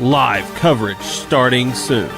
Live coverage starting soon.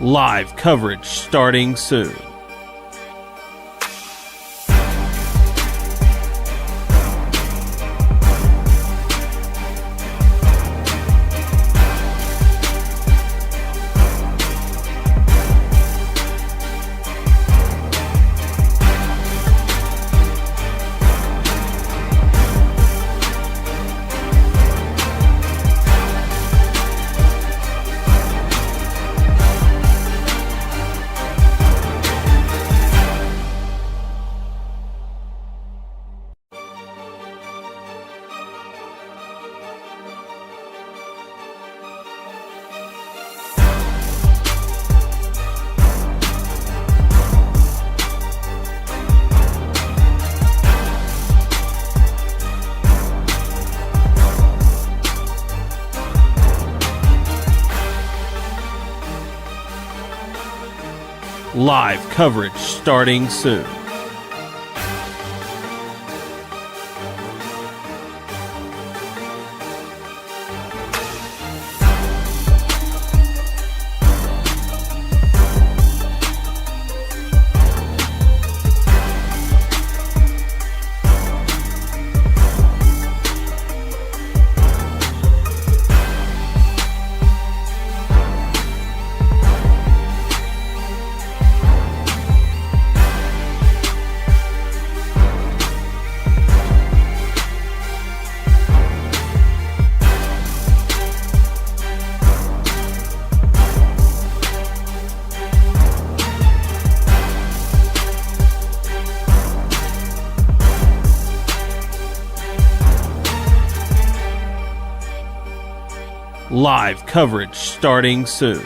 Live coverage starting soon. Live coverage starting soon. Live coverage starting soon.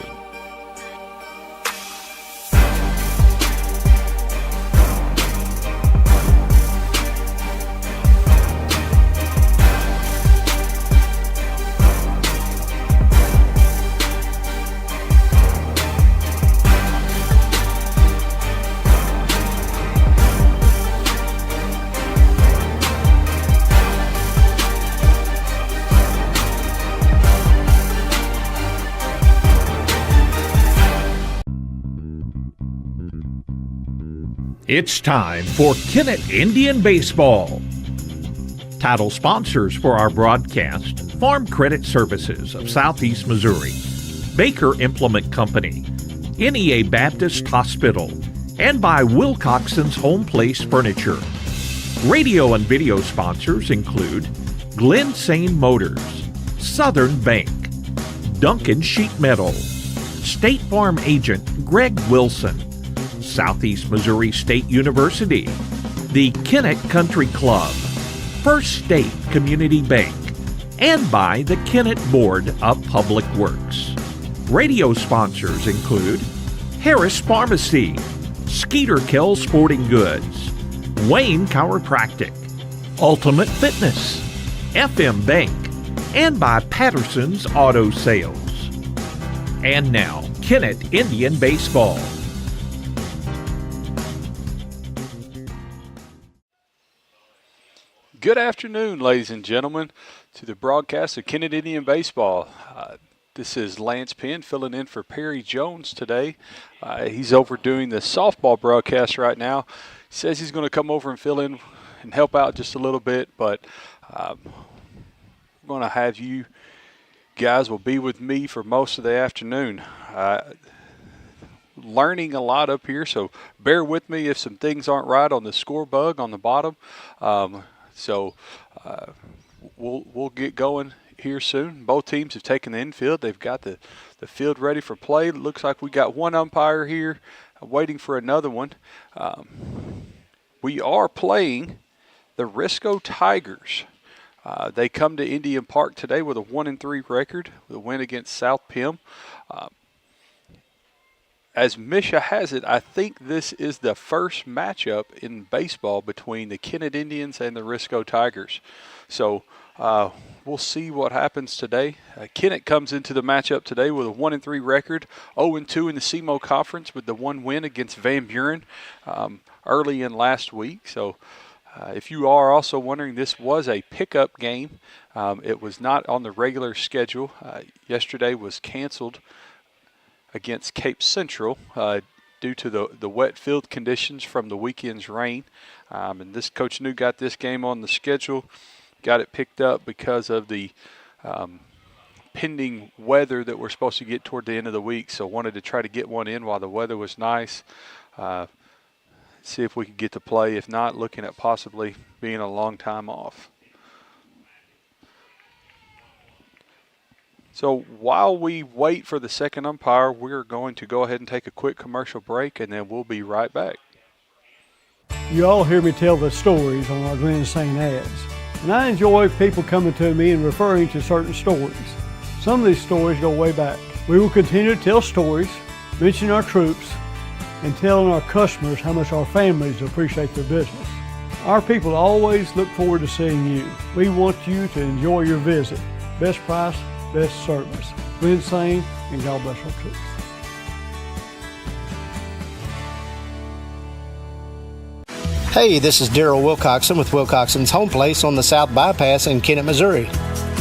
It's time for Kennett Indian Baseball. Title sponsors for our broadcast: Farm Credit Services of Southeast Missouri, Baker Implement Company, NEA Baptist Hospital, and by Wilcoxon's Home Place Furniture. Radio and video sponsors include Glen Sane Motors, Southern Bank, Duncan Sheet Metal, State Farm Agent Greg Wilson, Southeast Missouri State University, the Kennett Country Club, First State Community Bank, and by the Kennett Board of Public Works. Radio sponsors include Harris Pharmacy, Skeeter Kell Sporting Goods, Wayne Chiropractic, Ultimate Fitness, FM Bank, and by Patterson's Auto Sales. And now, Kennett Indian Baseball. Good afternoon, ladies and gentlemen, to the broadcast of Kennett Indian Baseball. This is Lance Penn filling in for Perry Jones today. He's over doing the softball broadcast right now. He says he's going to come over and fill in and help out just a little bit, but we're going to have you guys will be with me for most of the afternoon. learning a lot up here, so bear with me if some things aren't right on the score bug on the bottom. We'll get going here soon. Both teams have taken the infield. They've got the field ready for play. Looks like we got one umpire here waiting for another one. We are playing the Risco Tigers. They come to Indian Park today with a 1-3 record, with a win against South Pim. As Misha has it, I think this is the first matchup in baseball between the Kennett Indians and the Risco Tigers. So we'll see what happens today. Kennett comes into the matchup today with a 1-3 record, 0-2 in the CMO Conference with the one win against Van Buren early in last week. So if you are also wondering, this was a pickup game. It was not on the regular schedule. Yesterday was canceled against Cape Central due to the wet field conditions from the weekend's rain. And this Coach New got this game on the schedule, got it picked up because of the pending weather that we're supposed to get toward the end of the week. So wanted to try to get one in while the weather was nice. See if we could get to play. If not, looking at possibly being a long time off. So while we wait for the second umpire, we're going to go ahead and take a quick commercial break, and then we'll be right back. You all hear me tell the stories on our Glen St. ads, and I enjoy people coming to me and referring to certain stories. Some of these stories go way back. We will continue to tell stories, mention our troops, and telling our customers how much our families appreciate their business. Our people always look forward to seeing you. We want you to enjoy your visit. Best price, best service. Glen St. and God bless our troops. Hey, this is Daryl Wilcoxon with Wilcoxon's Home Place on the South Bypass in Kennett, Missouri.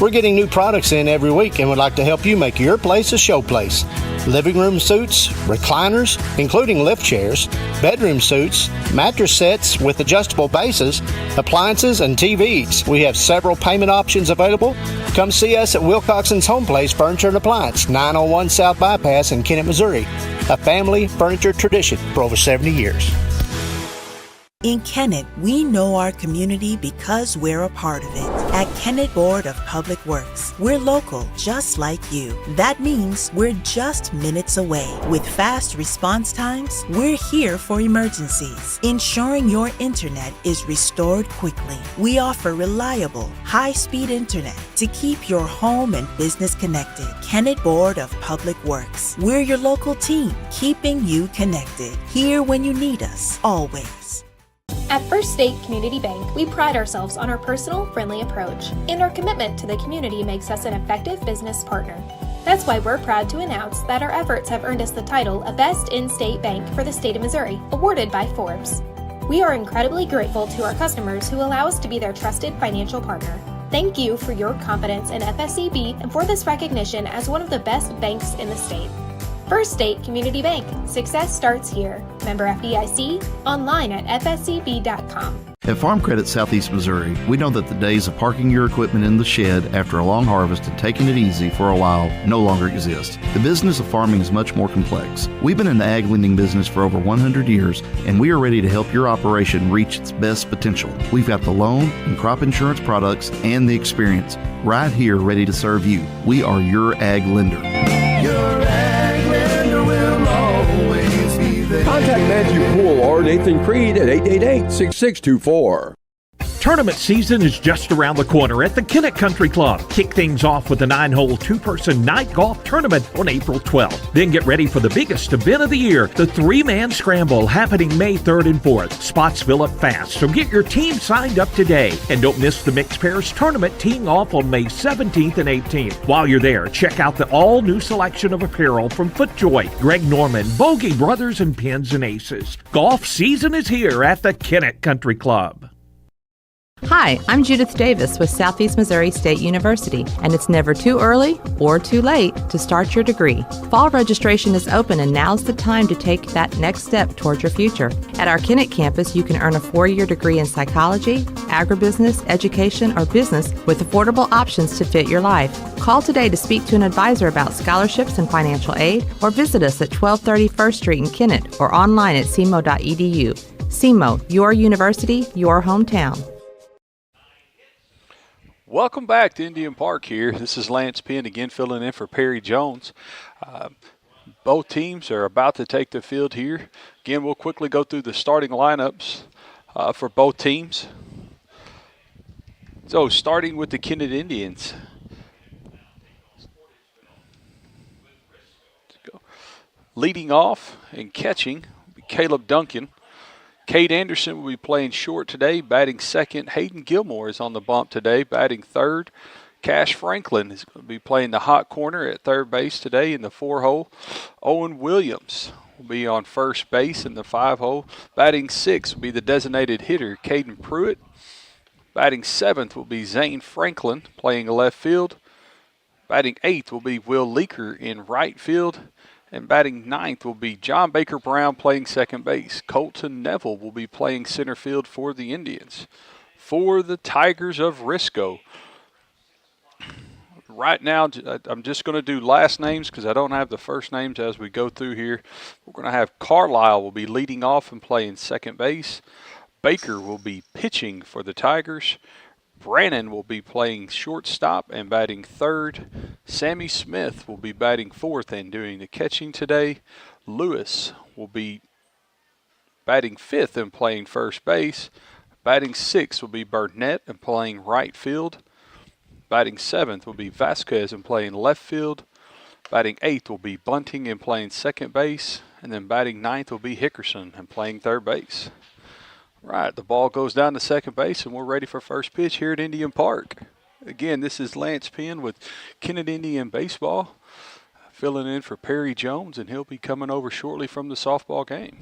We're getting new products in every week and would like to help you make your place a show place. Living room suites, recliners, including lift chairs, bedroom suites, mattress sets with adjustable bases, appliances, and TVs. We have several payment options available. Come see us at Wilcoxon's Home Place Furniture and Appliance, 901 South Bypass in Kennett, Missouri. A family furniture tradition for over 70 years. In Kennett, we know our community because we're a part of it. At Kennett Board of Public Works, we're local, just like you. That means we're just minutes away. With fast response times, we're here for emergencies, ensuring your internet is restored quickly. We offer reliable, high-speed internet to keep your home and business connected. Kennett Board of Public Works, we're your local team, keeping you connected. Here when you need us, always. At First State Community Bank, we pride ourselves on our personal, friendly approach, and our commitment to the community makes us an effective business partner. That's why we're proud to announce that our efforts have earned us the title of Best In-State Bank for the state of Missouri, awarded by Forbes. We are incredibly grateful to our customers who allow us to be their trusted financial partner. Thank you for your confidence in FSCB and for this recognition as one of the best banks in the state. First State Community Bank. Success starts here. Member FDIC. Online at fscb.com. At Farm Credit Southeast Missouri, we know that the days of parking your equipment in the shed after a long harvest and taking it easy for a while no longer exist. The business of farming is much more complex. We've been in the ag lending business for over 100 years, and we are ready to help your operation reach its best potential. We've got the loan and crop insurance products and the experience right here ready to serve you. We are your ag lender. Your ag lender will always be there. Contact Matthew Poole or Nathan Creed at 888-6624. Tournament season is just around the corner at the Kennett Country Club. Kick things off with a 9-hole, 2-person night golf tournament on April 12th. Then get ready for the biggest event of the year, the 3-man scramble happening May 3rd and 4th. Spots fill up fast, so get your team signed up today. And don't miss the Mixed Pairs Tournament teeing off on May 17th and 18th. While you're there, check out the all-new selection of apparel from FootJoy, Greg Norman, Bogey Brothers, and Pins and Aces. Golf season is here at the Kennett Country Club. Hi, I'm Judith Davis with Southeast Missouri State University, and it's never too early or too late to start your degree. Fall registration is open, and now's the time to take that next step toward your future. At our Kennett campus, you can earn a 4-year degree in psychology, agribusiness, education, or business with affordable options to fit your life. Call today to speak to an advisor about scholarships and financial aid, or visit us at 1230 First Street in Kennett or online at cmo.edu. CMO, your university, your hometown. Welcome back to Indian Park here. This is Lance Penn again filling in for Perry Jones. Both teams are about to take the field here. Again, we'll quickly go through the starting lineups for both teams. So starting with the Kennett Indians. Leading off and catching, Caleb Duncan. Cade Anderson will be playing short today, batting second. Hayden Gilmore is on the bump today, batting third. Cash Franklin is going to be playing the hot corner at third base today in the 4-hole. Owen Williams will be on first base in the 5-hole. Batting sixth will be the designated hitter, Caden Pruitt. Batting seventh will be Zane Franklin playing left field. Batting eighth will be Will Leaker in right field. And batting ninth will be John Baker Brown playing second base. Colton Neville will be playing center field for the Indians. For the Tigers of Risco, right now I'm just going to do last names because I don't have the first names as we go through here. We're going to have Carlisle will be leading off and playing second base. Baker will be pitching for the Tigers. Brannon will be playing shortstop and batting third. Sammy Smith will be batting fourth and doing the catching today. Lewis will be batting fifth and playing first base. Batting sixth will be Burnett and playing right field. Batting seventh will be Vasquez and playing left field. Batting eighth will be Bunting and playing second base. And then batting ninth will be Hickerson and playing third base. Right, the ball goes down to second base, and we're ready for first pitch here at Indian Park. Again, this is Lance Penn with Kennett Indian Baseball, filling in for Perry Jones, and he'll be coming over shortly from the softball game.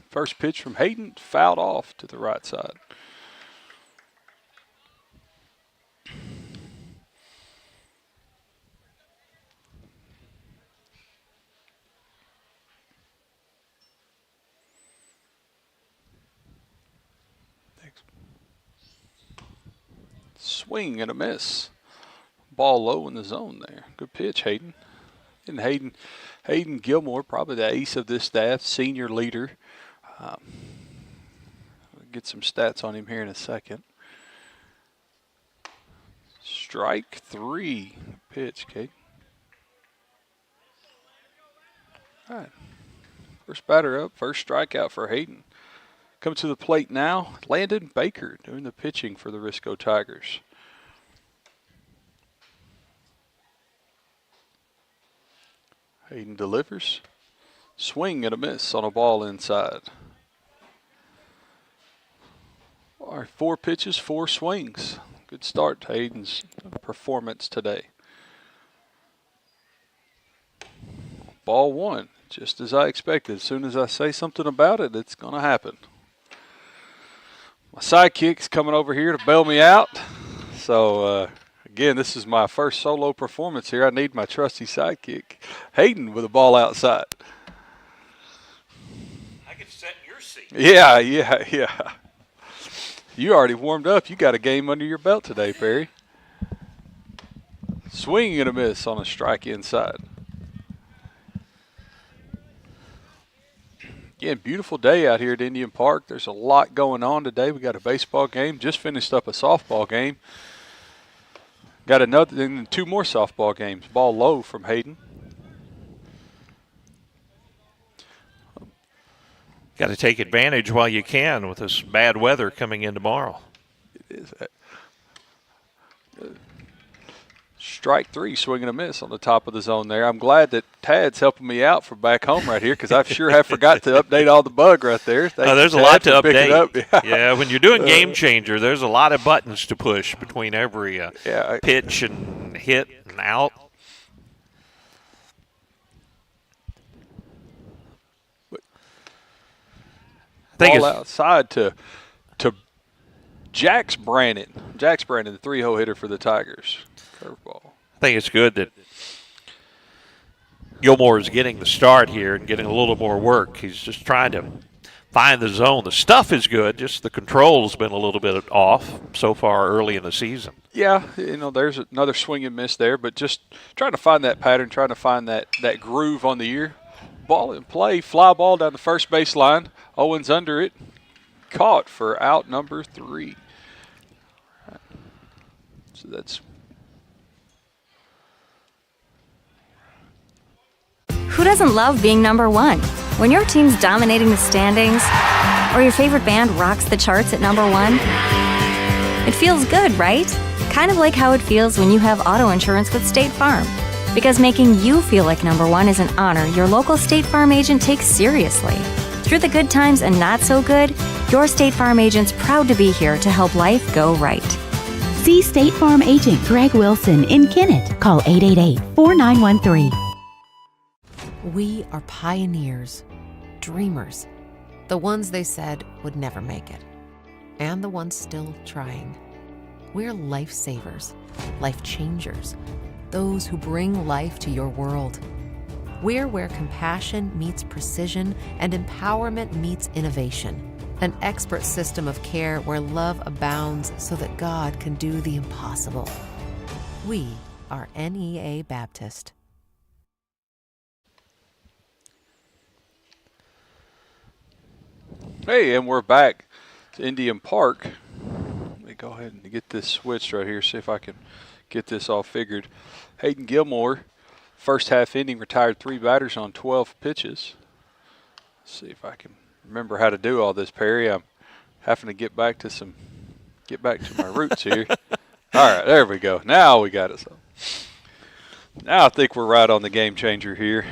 First pitch from Hayden, fouled off to the right side. Swing and a miss. Ball low in the zone there. Good pitch, Hayden. And Hayden Gilmore, probably the ace of this staff, senior leader. I'll get some stats on him here in a second. Strike three. Pitch, Kate. All right. First batter up. First strikeout for Hayden. Coming to the plate now, Landon Baker doing the pitching for the Risco Tigers. Hayden delivers. Swing and a miss on a ball inside. All right, 4 pitches, 4 swings. Good start to Hayden's performance today. Ball one, just as I expected. As soon as I say something about it, it's going to happen. My sidekick's coming over here to bail me out. So, again, this is my first solo performance here. I need my trusty sidekick. Hayden with a ball outside. I get to sit in your seat. Yeah. You already warmed up. You got a game under your belt today, Perry. Swing and a miss on a strike inside. Again, beautiful day out here at Indian Park. There's a lot going on today. We got a baseball game. Just finished up a softball game. Got another, and 2 more softball games. Ball low from Hayden. Got to take advantage while you can with this bad weather coming in tomorrow. It is. Strike 3, swing and a miss on the top of the zone there. I'm glad that Tad's helping me out from back home right here because I sure have forgot to update all the bug right there. There's a lot to update. Yeah, when you're doing Game Changer, there's a lot of buttons to push between every pitch and hit and out. Ball outside to Jax Brannon. Jax Brannon, the 3-hole hitter for the Tigers. Curveball. I think it's good that Gilmore is getting the start here and getting a little more work. He's just trying to find the zone. The stuff is good, just the control's been a little bit off so far early in the season. Yeah, there's another swing and miss there, but just trying to find that pattern, trying to find that groove on the year. Ball in play, fly ball down the first base line. Owens under it, caught for out number 3. So that's. Who doesn't love being number one? When your team's dominating the standings, or your favorite band rocks the charts at number 1, it feels good, right? Kind of like how it feels when you have auto insurance with State Farm. Because making you feel like number 1 is an honor your local State Farm agent takes seriously. Through the good times and not so good, your State Farm agent's proud to be here to help life go right. See State Farm agent Greg Wilson in Kennett. Call 888-4913. We are pioneers, dreamers, the ones they said would never make it, and the ones still trying. We're lifesavers, life changers, those who bring life to your world. We're where compassion meets precision and empowerment meets innovation. An expert system of care where love abounds so that God can do the impossible. We are NEA Baptist. Hey, and we're back to Indian Park. Let me go ahead and get this switched right here, see if I can get this all figured. Hayden Gilmore, first half inning, retired 3 batters on 12 pitches. Let's see if I can remember how to do all this, Perry. I'm having to get back to my roots here. All right, there we go. Now we got it. So now I think we're right on the game changer here.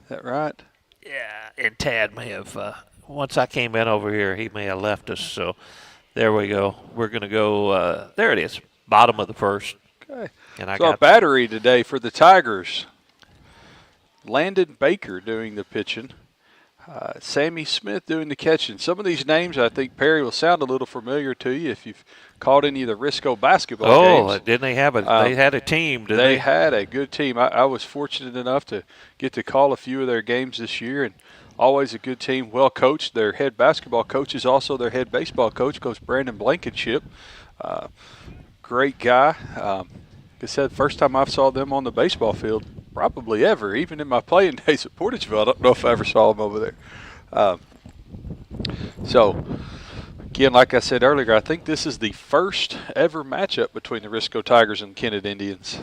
Is that right? Yeah, and Tad may have, once I came in over here, he may have left us. So there we go. We're going to go, there it is, bottom of the first. Okay. And So a battery today for the Tigers. Landon Baker doing the pitching. Sammy Smith doing the catching. Some of these names, I think, Perry, will sound a little familiar to you if you've caught any of the Risco basketball games. Oh, didn't they have they had a team, didn't they? They had a good team. I was fortunate enough to get to call a few of their games this year, and always a good team, well coached. Their head basketball coach is also their head baseball coach, Coach Brandon Blankenship. Great guy. Like I said, first time I saw them on the baseball field, probably ever, even in my playing days at Portageville. I don't know if I ever saw them over there. So, again, like I said earlier, I think this is the first ever matchup between the Risco Tigers and Kennett Indians.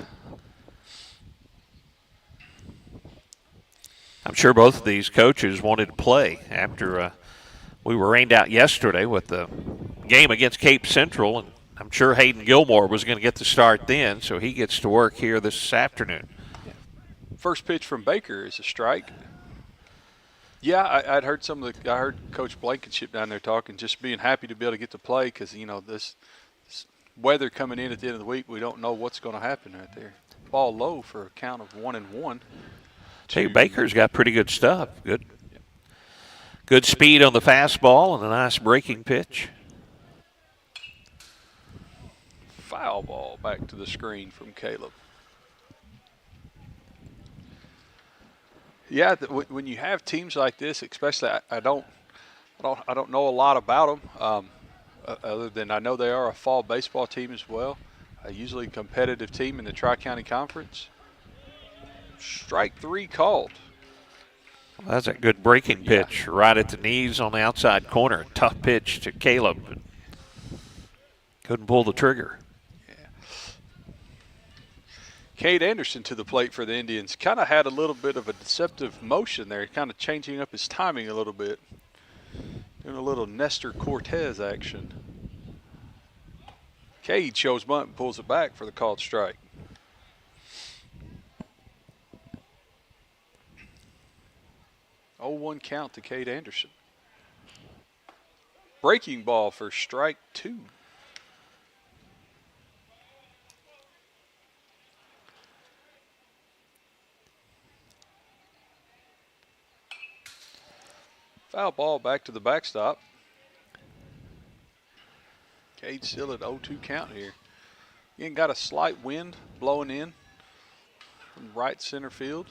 I'm sure both of these coaches wanted to play after we were rained out yesterday with the game against Cape Central, and I'm sure Hayden Gilmore was going to get the start then, so he gets to work here this afternoon. First pitch from Baker is a strike. Yeah, I'd heard I heard Coach Blankenship down there talking, just being happy to be able to get to play because, this weather coming in at the end of the week, we don't know what's going to happen right there. Ball low for a count of 1-1. Hey, Baker's got pretty good stuff. Good speed on the fastball and a nice breaking pitch. Foul ball back to the screen from Caleb. Yeah, when you have teams like this, especially, I don't know a lot about them, other than I know they are a fall baseball team as well. Usually a competitive team in the Tri-County Conference. Strike 3 called. Well, that's a good breaking pitch right at the knees on the outside corner. Tough pitch to Caleb. But couldn't pull the trigger. Cade Anderson to the plate for the Indians. Kind of had a little bit of a deceptive motion there, kind of changing up his timing a little bit. Doing a little Nestor Cortez action. Cade shows bunt and pulls it back for the called strike. Oh, 1 count to Cade Anderson. Breaking ball for strike 2. Foul ball back to the backstop. Cade still at 0-2 count here. Again, got a slight wind blowing in. from right center field.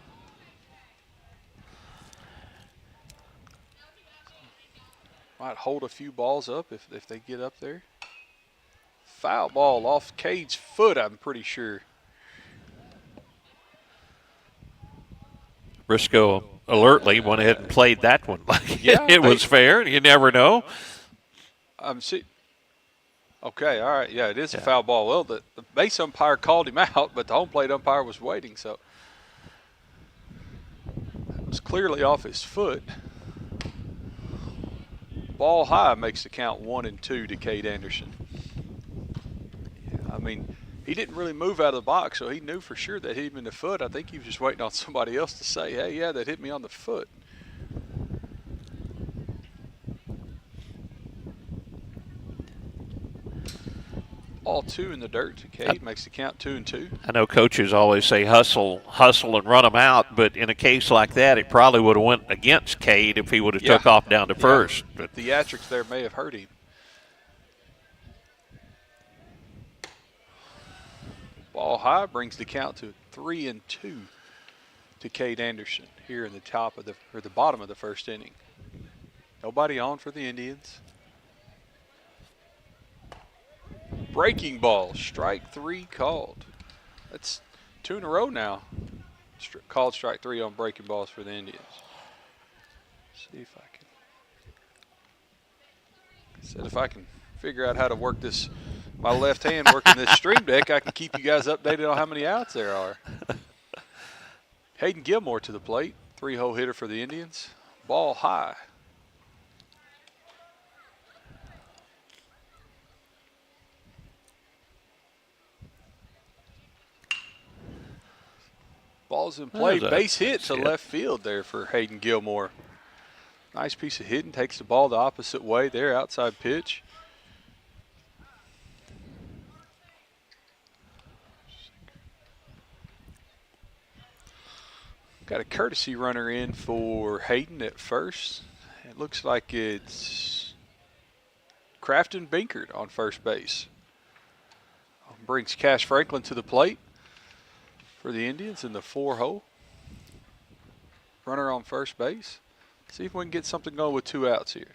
Might hold a few balls up if they get up there. Foul ball off Cade's foot, I'm pretty sure. Risco alertly went ahead and played that one like it was fair. You never know. Okay, all right. Yeah, it is a foul ball. Well, the base umpire called him out, but the home plate umpire was waiting, so it was clearly off his foot. Ball high makes the count 1-2 to Cade Anderson. Yeah, I mean, he didn't really move out of the box, so he knew for sure that hit him in the foot. I think he was just waiting on somebody else to say, hey, yeah, that hit me on the foot. All 2 in the dirt to Cade makes the count 2-2. I know coaches always say hustle and run them out, but in a case like that, it probably would have went against Cade if he would have took off down to first. But the theatrics there may have hurt him. Ball high brings the count to 3-2 to Cade Anderson here in the bottom of the first inning. Nobody on for the Indians. Breaking ball, strike 3 called. That's 2 in a row now. Called strike 3 on breaking balls for the Indians. See if I can figure out how to work this. My left hand working this stream deck, I can keep you guys updated on how many outs there are. Hayden Gilmore to the plate, 3-hole hitter for the Indians. Ball high. Ball's in play. Base hit to left field there for Hayden Gilmore. Nice piece of hitting. Takes the ball the opposite way there. Outside pitch. Got a courtesy runner in for Hayden at first. It looks like it's Crafton Binkert on first base. Brings Cash Franklin to the plate for the Indians in the 4-hole. Runner on first base. See if we can get something going with 2 outs here.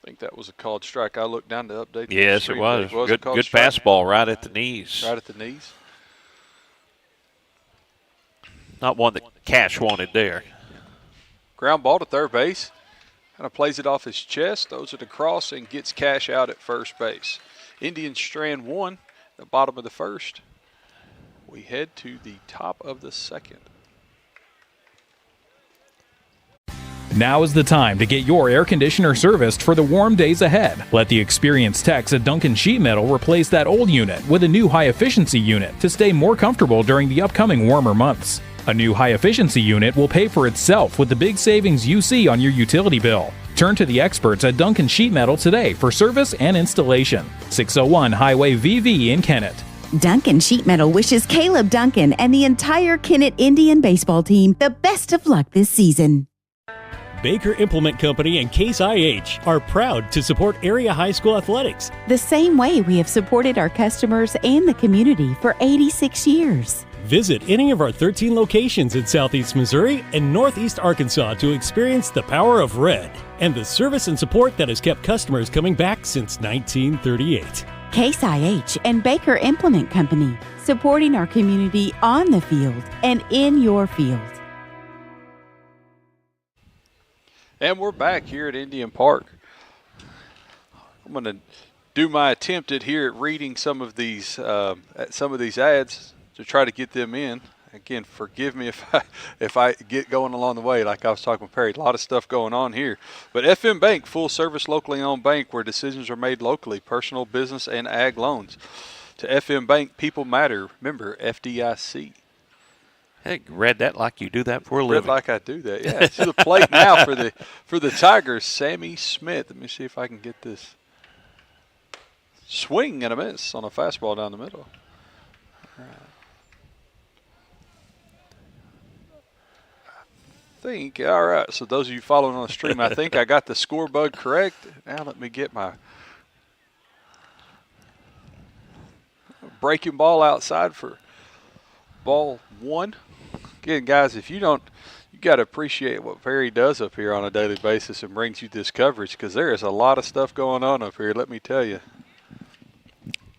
I think that was a called strike. I looked down to update. Yes, it was. Good fastball right at the knees. Right at the knees. Not one that Cash wanted there. Ground ball to third base. Kind of plays it off his chest, throws it across, and gets Cash out at first base. Indians strand 1, the bottom of the first. We head to the top of the second. Now is the time to get your air conditioner serviced for the warm days ahead. Let the experienced techs at Duncan Sheet Metal replace that old unit with a new high-efficiency unit to stay more comfortable during the upcoming warmer months. A new high-efficiency unit will pay for itself with the big savings you see on your utility bill. Turn to the experts at Duncan Sheet Metal today for service and installation. 601 Highway VV in Kennett. Duncan Sheet Metal wishes Caleb Duncan and the entire Kennett Indian baseball team the best of luck this season. Baker Implement Company and Case IH are proud to support area high school athletics. The same way we have supported our customers and the community for 86 years. Visit any of our 13 locations in Southeast Missouri and Northeast Arkansas to experience the power of red and the service and support that has kept customers coming back since 1938. Case IH and Baker Implement Company, supporting our community on the field and in your field. And we're back here at Indian Park. I'm going to do my attempt at reading some of these ads to try to get them in. Again, forgive me if I get going along the way, like I was talking with Perry. A lot of stuff going on here. But FM Bank, full service, locally owned bank where decisions are made locally, personal, business, and ag loans. To FM Bank, people matter. Remember, FDIC. Hey, read that like you do that for a living. Read like I do that. Yeah, to the plate now for the Tigers, Sammy Smith. Let me see if I can get this. Swing and a miss on a fastball down the middle. All right. All right, so those of you following on the stream, I think I got the score bug correct. Now let me get my breaking ball outside for ball 1. Again, guys, if you don't, you got to appreciate what Perry does up here on a daily basis and brings you this coverage, because there is a lot of stuff going on up here, let me tell you.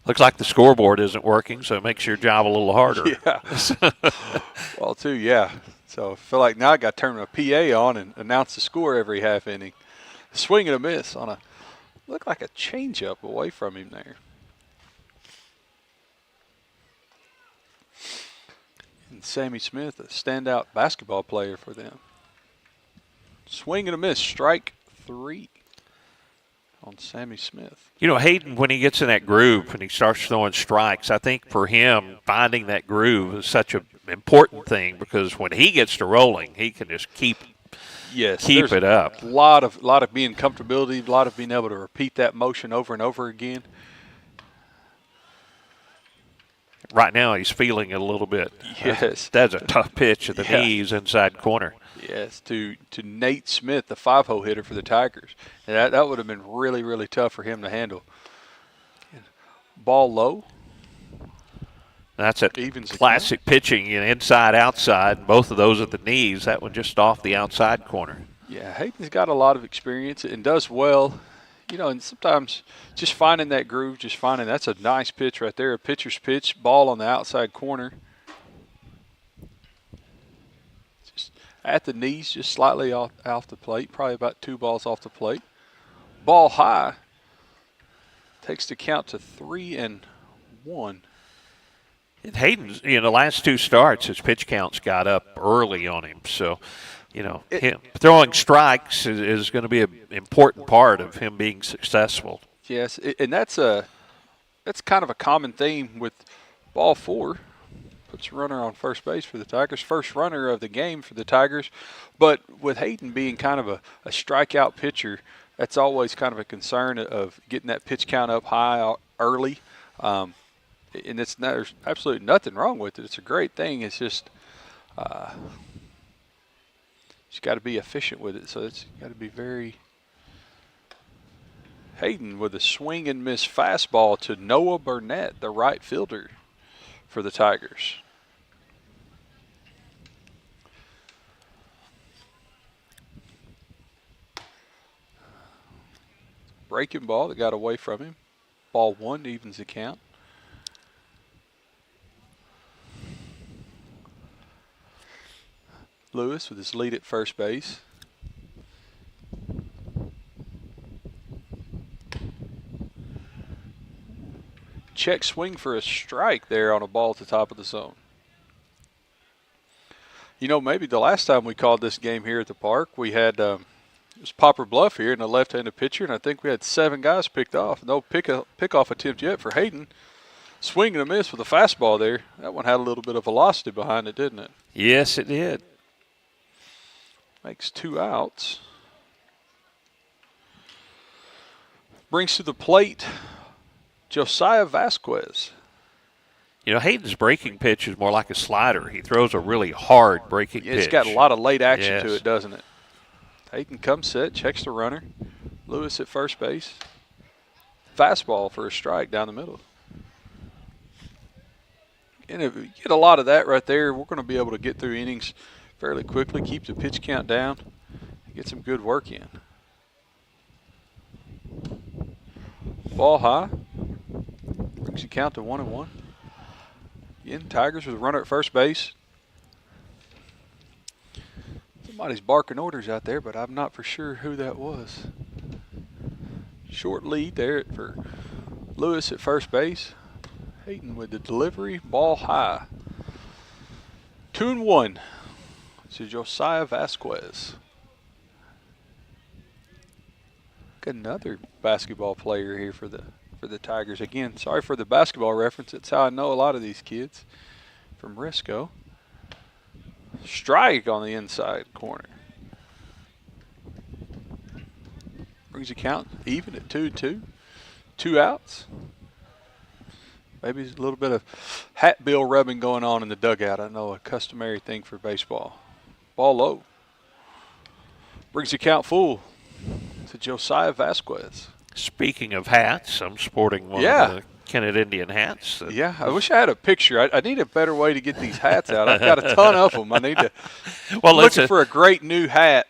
Looks like the scoreboard isn't working, so it makes your job a little harder. Yeah. Well, too, yeah. So I feel like now I got to turn my PA on and announce the score every half inning. Swing and a miss on a, looked like a changeup away from him there. And Sammy Smith, a standout basketball player for them. Swing and a miss, strike 3 on Sammy Smith. You know, Hayden, when he gets in that groove and he starts throwing strikes, I think for him, finding that groove is such an important thing, because when he gets to rolling, he can just keep it up. A lot of being comfortability, a lot of being able to repeat that motion over and over again. Right now he's feeling it a little bit. Yes. That's a tough pitch at the knees, inside corner. Yes, to Nate Smith, the 5-hole hitter for the Tigers. And that would have been really, really tough for him to handle. Ball low. That's a classic pitching, inside, outside, both of those at the knees. That one just off the outside corner. Yeah, Hayden's got a lot of experience and does well. And sometimes just finding that groove, that's a nice pitch right there, a pitcher's pitch, ball on the outside corner. Just at the knees, just slightly off the plate, probably about 2 balls off the plate. Ball high, takes the count to 3-1. And Hayden's, the last 2 starts, his pitch counts got up early on him. So, him throwing strikes is going to be an important part of him being successful. Yes, and that's kind of a common theme with ball 4. Puts a runner on first base for the Tigers. First runner of the game for the Tigers. But with Hayden being kind of a strikeout pitcher, that's always kind of a concern of getting that pitch count up high early. And there's absolutely nothing wrong with it. It's a great thing. It's just you've got to be efficient with it. So it's got to be very. Hayden with a swing and miss fastball to Noah Burnett, the right fielder for the Tigers. Breaking ball that got away from him. Ball 1 evens the count. Lewis with his lead at first base. Check swing for a strike there on a ball at the top of the zone. Maybe the last time we called this game here at the park, we had it was Poplar Bluff here and a left-handed pitcher, and I think we had 7 guys picked off. No pick-off attempt yet for Hayden. Swing and a miss with a fastball there. That one had a little bit of velocity behind it, didn't it? Yes, it did. Makes 2 outs. Brings to the plate Josiah Vasquez. Hayden's breaking pitch is more like a slider. He throws a really hard breaking pitch. It's got a lot of late action to it, doesn't it? Hayden comes set, checks the runner. Lewis at first base. Fastball for a strike down the middle. And if you get a lot of that right there, we're going to be able to get through innings fairly quickly, keep the pitch count down, get some good work in. Ball high. Brings the count to 1-1. Again, Tigers with a runner at first base. Somebody's barking orders out there, but I'm not for sure who that was. Short lead there for Lewis at first base. Hayden with the delivery, ball high. 2-1 to Josiah Vasquez. Another basketball player here for the Tigers. Again, sorry for the basketball reference. It's how I know a lot of these kids from Risco. Strike on the inside corner. Brings the count even at 2-2. 2 outs. Maybe a little bit of hat bill rubbing going on in the dugout. I know, a customary thing for baseball. Ball low. Brings the count full to Josiah Vasquez. Speaking of hats, I'm sporting one of the Kennett Indian hats. Yeah, I wish I had a picture. I need a better way to get these hats out. I've got a ton of them. I need to. Well, looking for a great new hat.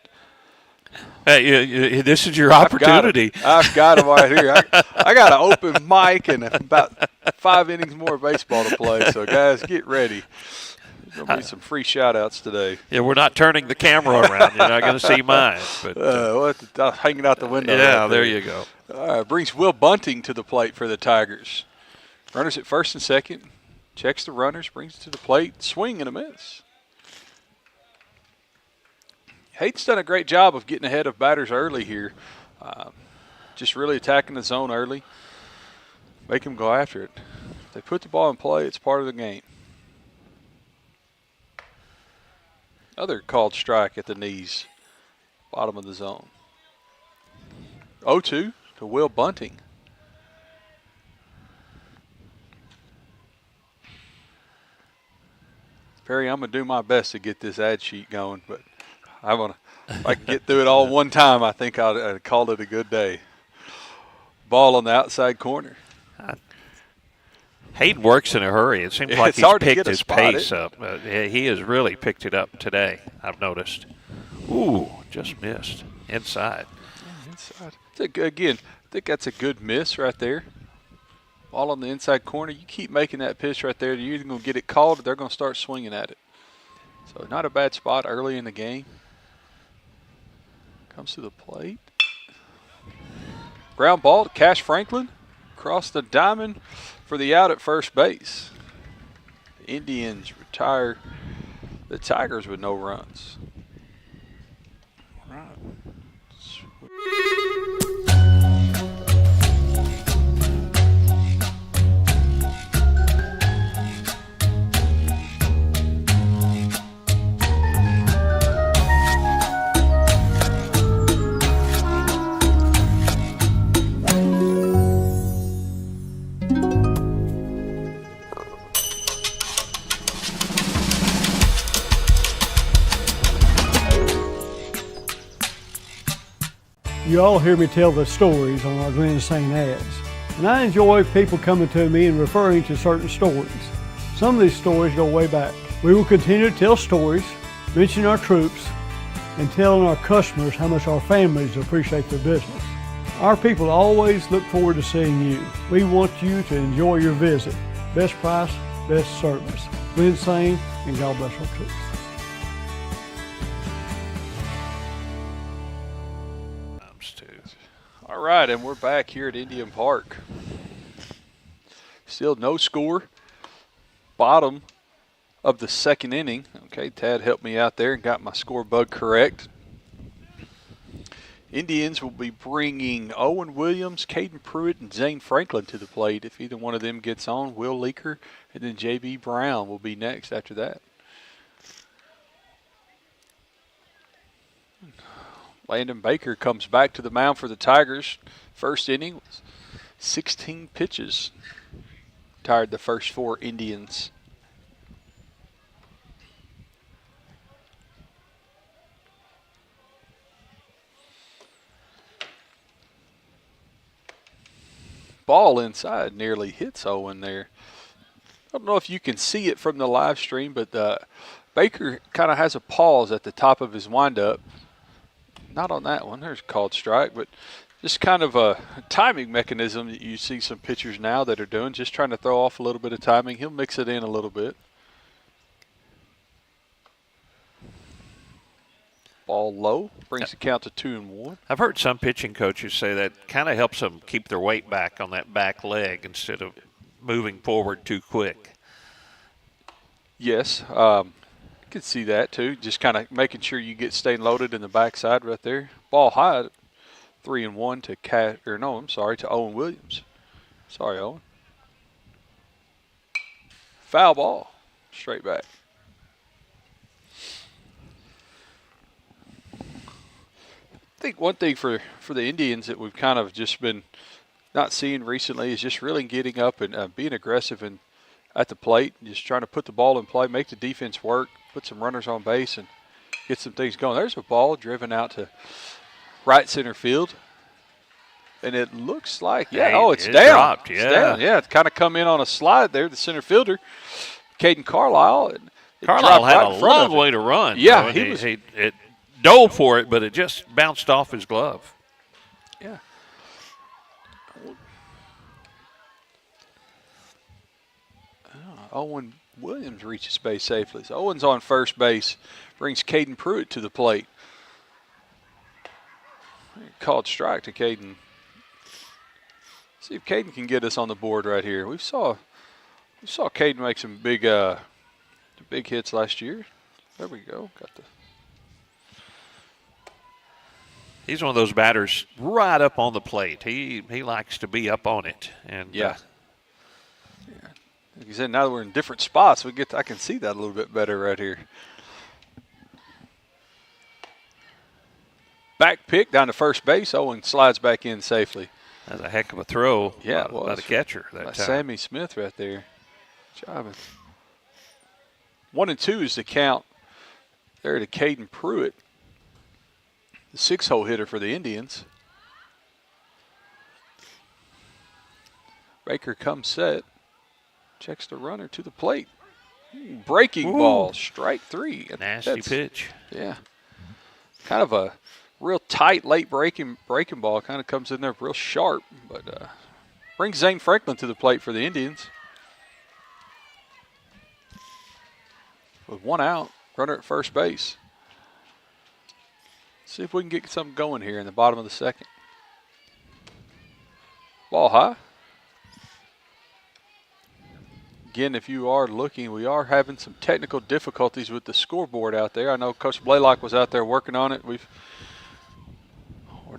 Hey, this is your opportunity. I've got them right here. I got an open mic and about 5 innings more of baseball to play. So, guys, get ready. There's going to be some free shout-outs today. Yeah, we're not turning the camera around. You're not going to see mine. But hanging out the window. Yeah, right there you go. Brings Will Bunting to the plate for the Tigers. Runners at first and second. Checks the runners, brings it to the plate. Swing and a miss. Hayden's done a great job of getting ahead of batters early here. Just really attacking the zone early. Make them go after it. If they put the ball in play, it's part of the game. Another called strike at the knees, bottom of the zone. 0-2 to Will Bunting. Perry, I'm going to do my best to get this ad sheet going, but if I can get through it all one time, I think I'd call it a good day. Ball on the outside corner. Hayden works in a hurry. It seems like he's picked his pace up. He has really picked it up today, I've noticed. Ooh, just missed. Inside. Yeah, inside. Again, I think that's a good miss right there. Ball on the inside corner. You keep making that pitch right there, you're either going to get it called or they're going to start swinging at it. So not a bad spot early in the game. Comes to the plate. Ground ball to Cash Franklin. Across the diamond for the out at first base. The Indians retire the Tigers with no runs. All right. You all hear me tell the stories on our Glen St. ads, and I enjoy people coming to me and referring to certain stories. Some of these stories go way back. We will continue to tell stories, mention our troops, and telling our customers how much our families appreciate their business. Our people always look forward to seeing you. We want you to enjoy your visit. Best price, best service. Glen St. and God bless our troops. All right, and we're back here at Indian Park. Still no score. Bottom of the second inning. Okay, Tad helped me out there and got my score bug correct. Indians will be bringing Owen Williams, Caden Pruitt, and Zane Franklin to the plate. If either one of them gets on, Will Leaker, and then J.B. Brown will be next after that. Landon Baker comes back to the mound for the Tigers. First inning was 16 pitches. Tired the first 4 Indians. Ball inside nearly hits Owen there. I don't know if you can see it from the live stream, but Baker kind of has a pause at the top of his windup. Not on that one. There's a called strike, but just kind of a timing mechanism that you see some pitchers now that are doing, just trying to throw off a little bit of timing. He'll mix it in a little bit. Ball low, brings the count to 2-1. I've heard some pitching coaches say that kind of helps them keep their weight back on that back leg instead of moving forward too quick. Yes, could see that too. Just kind of making sure you get staying loaded in the backside right there. Ball high, 3-1 to Owen Williams. Sorry, Owen. Foul ball, straight back. I think one thing for the Indians that we've kind of just been not seeing recently is just really getting up and being aggressive and at the plate, just trying to put the ball in play, make the defense work, put some runners on base, and get some things going. There's a ball driven out to right center field. And it looks like, it's it down. Dropped, It's down. Yeah, it kind of come in on a slide there, the center fielder, Caden Carlisle. Carlisle had a long way to run. Yeah, it dove for it, but it just bounced off his glove. Yeah. Owen Williams reaches base safely. So Owen's on first base, brings Caden Pruitt to the plate. Called strike to Caden. See if Caden can get us on the board right here. We saw Caden make some big hits last year. There we go. He's one of those batters right up on the plate. He likes to be up on it. And yeah. Like you said, now that we're in different spots, I can see that a little bit better right here. Back pick down to first base. Owen slides back in safely. That's a heck of a throw by the catcher that time. Sammy Smith right there. Job. 1-2 is the count there to Caden Pruitt, the 6-hole hitter for the Indians. Baker comes set. Checks the runner to the plate. Breaking ball, strike 3. Nasty pitch. Yeah. Kind of a real tight late breaking ball. Kind of comes in there real sharp, but brings Zane Franklin to the plate for the Indians. With 1 out, runner at first base. See if we can get something going here in the bottom of the second. Ball high. Again, if you are looking, we are having some technical difficulties with the scoreboard out there. I know Coach Blaylock was out there working on it. We're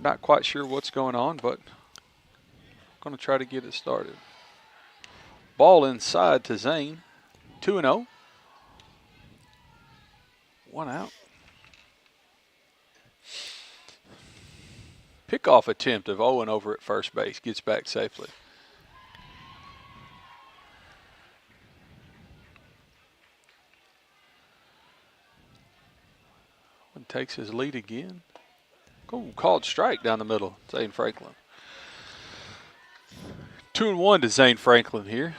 not quite sure what's going on, but I'm going to try to get it started. Ball inside to Zane. 2-0. 1 out. Pickoff attempt of Owen over at first base. Gets back safely. Takes his lead again. Called strike down the middle, Zane Franklin. 2-1 to Zane Franklin here.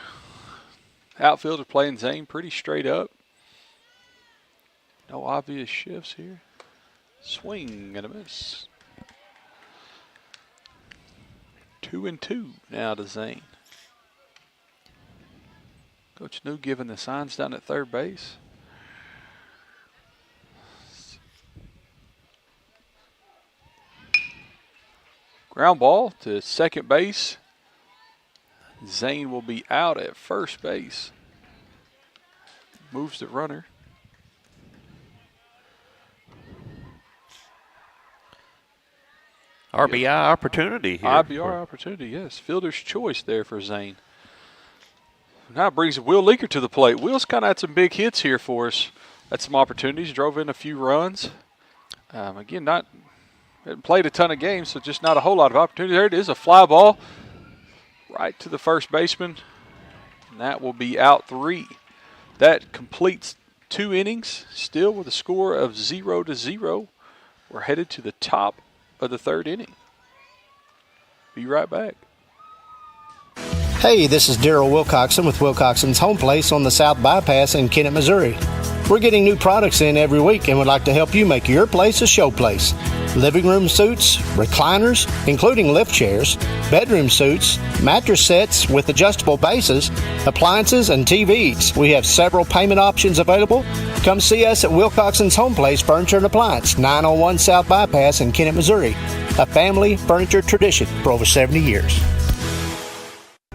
Outfielder playing Zane pretty straight up. No obvious shifts here. Swing and a miss. 2-2 now to Zane. Coach New giving the signs down at third base. Ground ball to second base. Zane will be out at first base. Moves the runner. RBI opportunity here. RBI opportunity, yes. Fielder's choice there for Zane. Now brings Will Leaker to the plate. Will's kind of had some big hits here for us. Had some opportunities, drove in a few runs. Again, hadn't played a ton of games, so just not a whole lot of opportunity. There it is, a fly ball right to the first baseman. And that will be out 3. That completes 2 innings, still with a score of 0-0. We're headed to the top of the 3rd inning. Be right back. Hey, this is Daryl Wilcoxon with Wilcoxon's Home Place on the South Bypass in Kennett, Missouri. We're getting new products in every week and would like to help you make your place a show place. Living room suites, recliners, including lift chairs, bedroom suites, mattress sets with adjustable bases, appliances, and TVs. We have several payment options available. Come see us at Wilcoxon's Home Place Furniture and Appliance, 901 South Bypass in Kennett, Missouri. A family furniture tradition for over 70 years.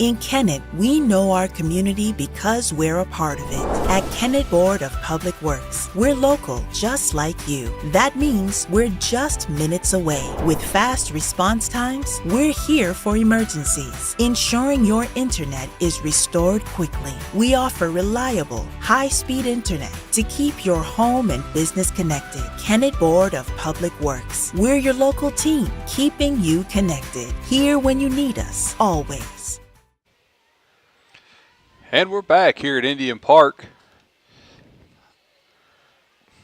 In Kennett, we know our community because we're a part of it. At Kennett Board of Public Works, we're local, just like you. That means we're just minutes away. With fast response times, we're here for emergencies, ensuring your internet is restored quickly. We offer reliable, high-speed internet to keep your home and business connected. Kennett Board of Public Works, we're your local team, keeping you connected. Here when you need us, always. And we're back here at Indian Park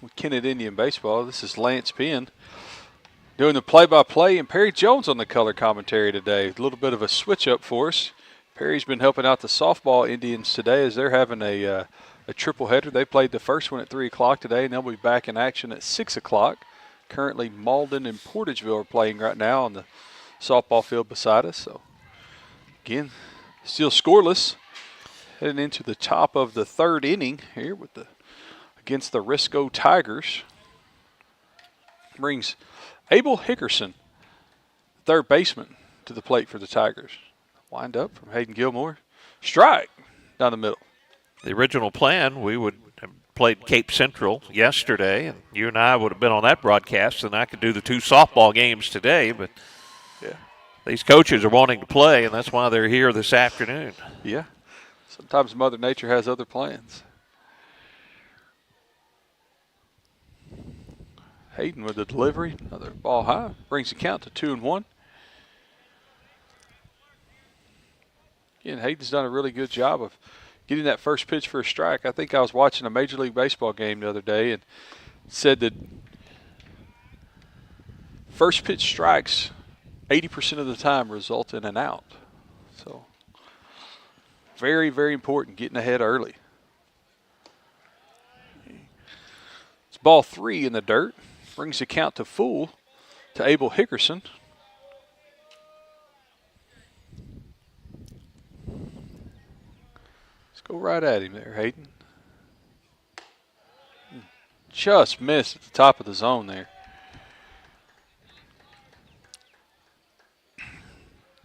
with Kennett Indian Baseball. This is Lance Penn. Doing the play-by-play, and Perry Jones on the color commentary today. A little bit of a switch-up for us. Perry's been helping out the softball Indians today as they're having a triple-header. They played the first one at 3 o'clock today, and they'll be back in action at 6 o'clock. Currently, Malden and Portageville are playing right now on the softball field beside us. So, again, still scoreless. Heading into the top of the 3rd inning here against the Risco Tigers. Brings Abel Hickerson, third baseman, to the plate for the Tigers. Wind up from Hayden Gilmore. Strike down the middle. The original plan, we would have played Cape Central yesterday, and you and I would have been on that broadcast, and I could do the 2 softball games today, but these coaches are wanting to play, and that's why they're here this afternoon. Yeah. Sometimes Mother Nature has other plans. Hayden with the delivery. Another ball high. Brings the count to 2-1. Again, Hayden's done a really good job of getting that first pitch for a strike. I think I was watching a Major League Baseball game the other day and said that first pitch strikes 80% of the time result in an out. So very, very important getting ahead early. It's ball 3 in the dirt. Brings the count to full to Abel Hickerson. Let's go right at him there, Hayden. Just missed at the top of the zone there.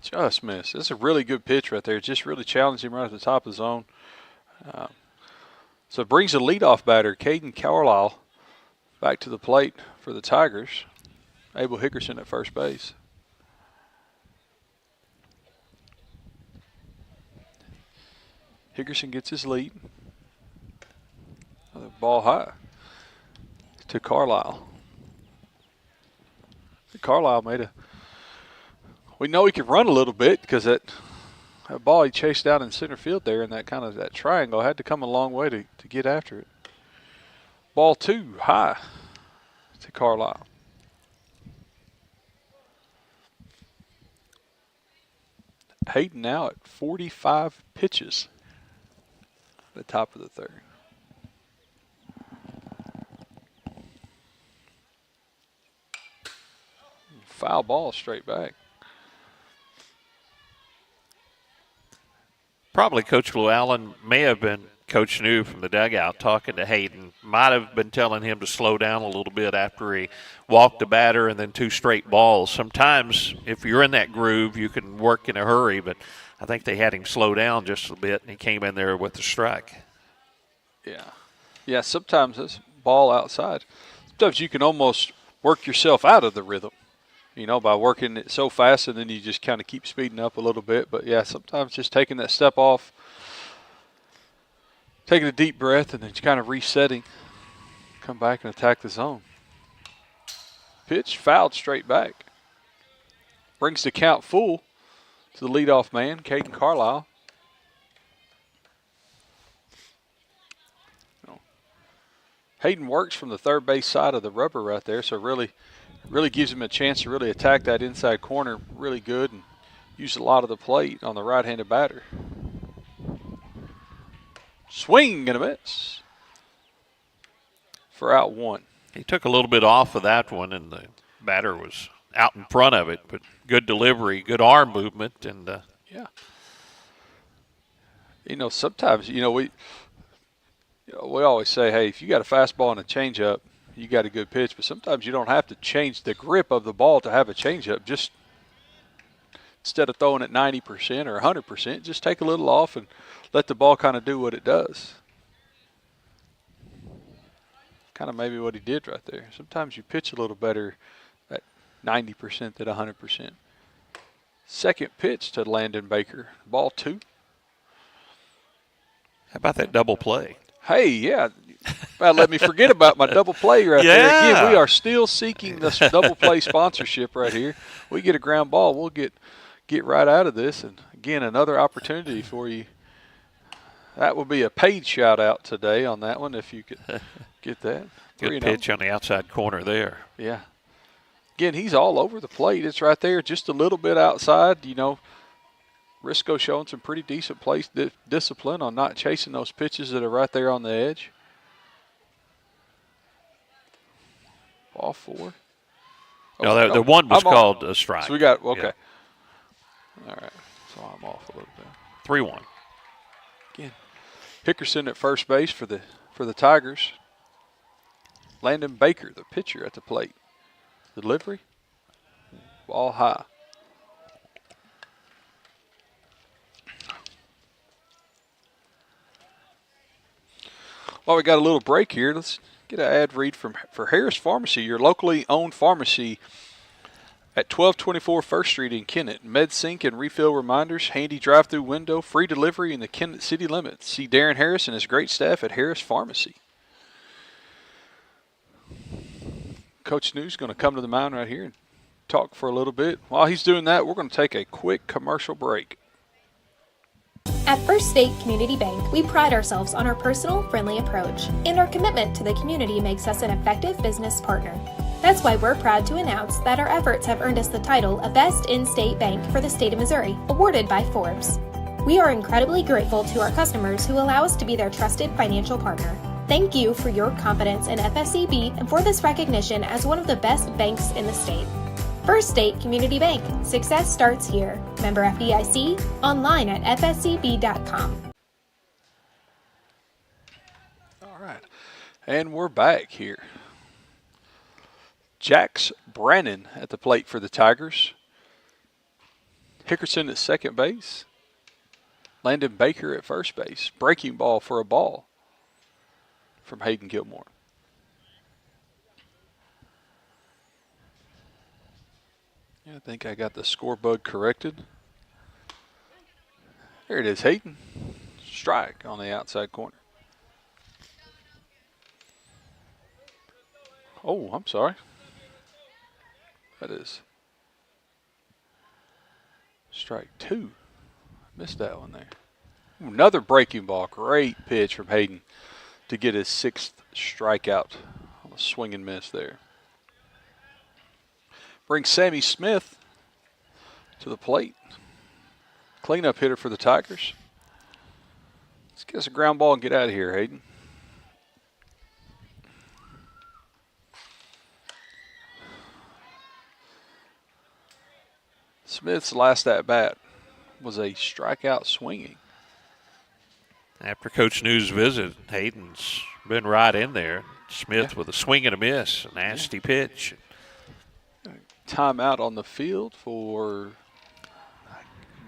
Just missed. That's a really good pitch right there. Just really challenged him right at the top of the zone. So it brings the leadoff batter, Caden Carlisle, back to the plate for the Tigers. Abel Hickerson at first base. Hickerson gets his lead. Another ball high to Carlisle. Carlisle we know he can run a little bit because that ball he chased down in center field there in that triangle had to come a long way to get after it. Ball 2 high to Carlisle. Hayden now at 45 pitches at the top of the 3rd. Foul ball straight back. Probably Coach Llewellyn may have been Coach New from the dugout talking to Hayden. Might have been telling him to slow down a little bit after he walked the batter and then 2 straight balls. Sometimes if you're in that groove, you can work in a hurry, but I think they had him slow down just a bit, and he came in there with the strike. Yeah, sometimes this ball outside. Sometimes you can almost work yourself out of the rhythm, by working it so fast, and then you just kind of keep speeding up a little bit. But, yeah, sometimes just taking that step off, taking a deep breath, and then just kind of resetting, come back and attack the zone. Pitch fouled straight back. Brings the count full to the leadoff man, Caden Carlisle. Hayden works from the third base side of the rubber right there, so really gives him a chance to really attack that inside corner really good and use a lot of the plate on the right-handed batter. Swing and a miss for out 1. He took a little bit off of that one, and the batter was out in front of it, but good delivery, good arm movement, and yeah. Sometimes, we always say, hey, if you got a fastball and a changeup, you got a good pitch, but sometimes you don't have to change the grip of the ball to have a changeup. Just instead of throwing it 90% or 100%, just take a little off and let the ball kind of do what it does. Kind of maybe what he did right there. Sometimes you pitch a little better at 90% than 100%. Second pitch to Landon Baker. Ball 2. How about that double play? Hey, yeah. Well, let me forget about my double play right there. Again, we are still seeking this double play sponsorship right here. We get a ground ball, we'll get right out of this. And, again, another opportunity for you. That will be a paid shout-out today on that one if you could get that. Good pitch on the outside corner there. Yeah. Again, he's all over the plate. It's right there just a little bit outside. You know, Risco showing some pretty decent discipline on not chasing those pitches that are right there on the edge. Ball 4. No, the one was called a strike. So we got, okay. Yeah. All right. So I'm off a little bit. 3-1. Again, Hickerson at first base for the Tigers. Landon Baker, the pitcher, at the plate. Delivery. Ball high. Well, we got a little break here. Let's get an ad read for Harris Pharmacy, your locally owned pharmacy at 1224 First Street in Kennett. MedSync and refill reminders, handy drive-through window, free delivery in the Kennett city limits. See Darren Harris and his great staff at Harris Pharmacy. Coach Snoo's going to come to the mound right here and talk for a little bit. While he's doing that, we're going to take a quick commercial break. At First State Community Bank, we pride ourselves on our personal, friendly approach, and our commitment to the community makes us an effective business partner. That's why we're proud to announce that our efforts have earned us the title of Best In-State Bank for the state of Missouri, awarded by Forbes. We are incredibly grateful to our customers who allow us to be their trusted financial partner. Thank you for your confidence in FSCB and for this recognition as one of the best banks in the state. First State Community Bank. Success starts here. Member FDIC. Online at fscb.com. All right. And we're back here. Jax Brannon at the plate for the Tigers. Hickerson at second base. Landon Baker at first base. Breaking ball for a ball from Hayden Gilmore. Yeah, I think I got the score bug corrected. There it is, Hayden. Strike on the outside corner. Oh, I'm sorry. That is strike 2. Missed that one there. Another breaking ball. Great pitch from Hayden to get his 6th strikeout on a swing and miss there. Brings Sammy Smith to the plate. Cleanup hitter for the Tigers. Let's get us a ground ball and get out of here, Hayden. Smith's last at bat was a strikeout swinging. After Coach New's visit, Hayden's been right in there. Smith with a swing and a miss, a nasty pitch. Timeout on the field for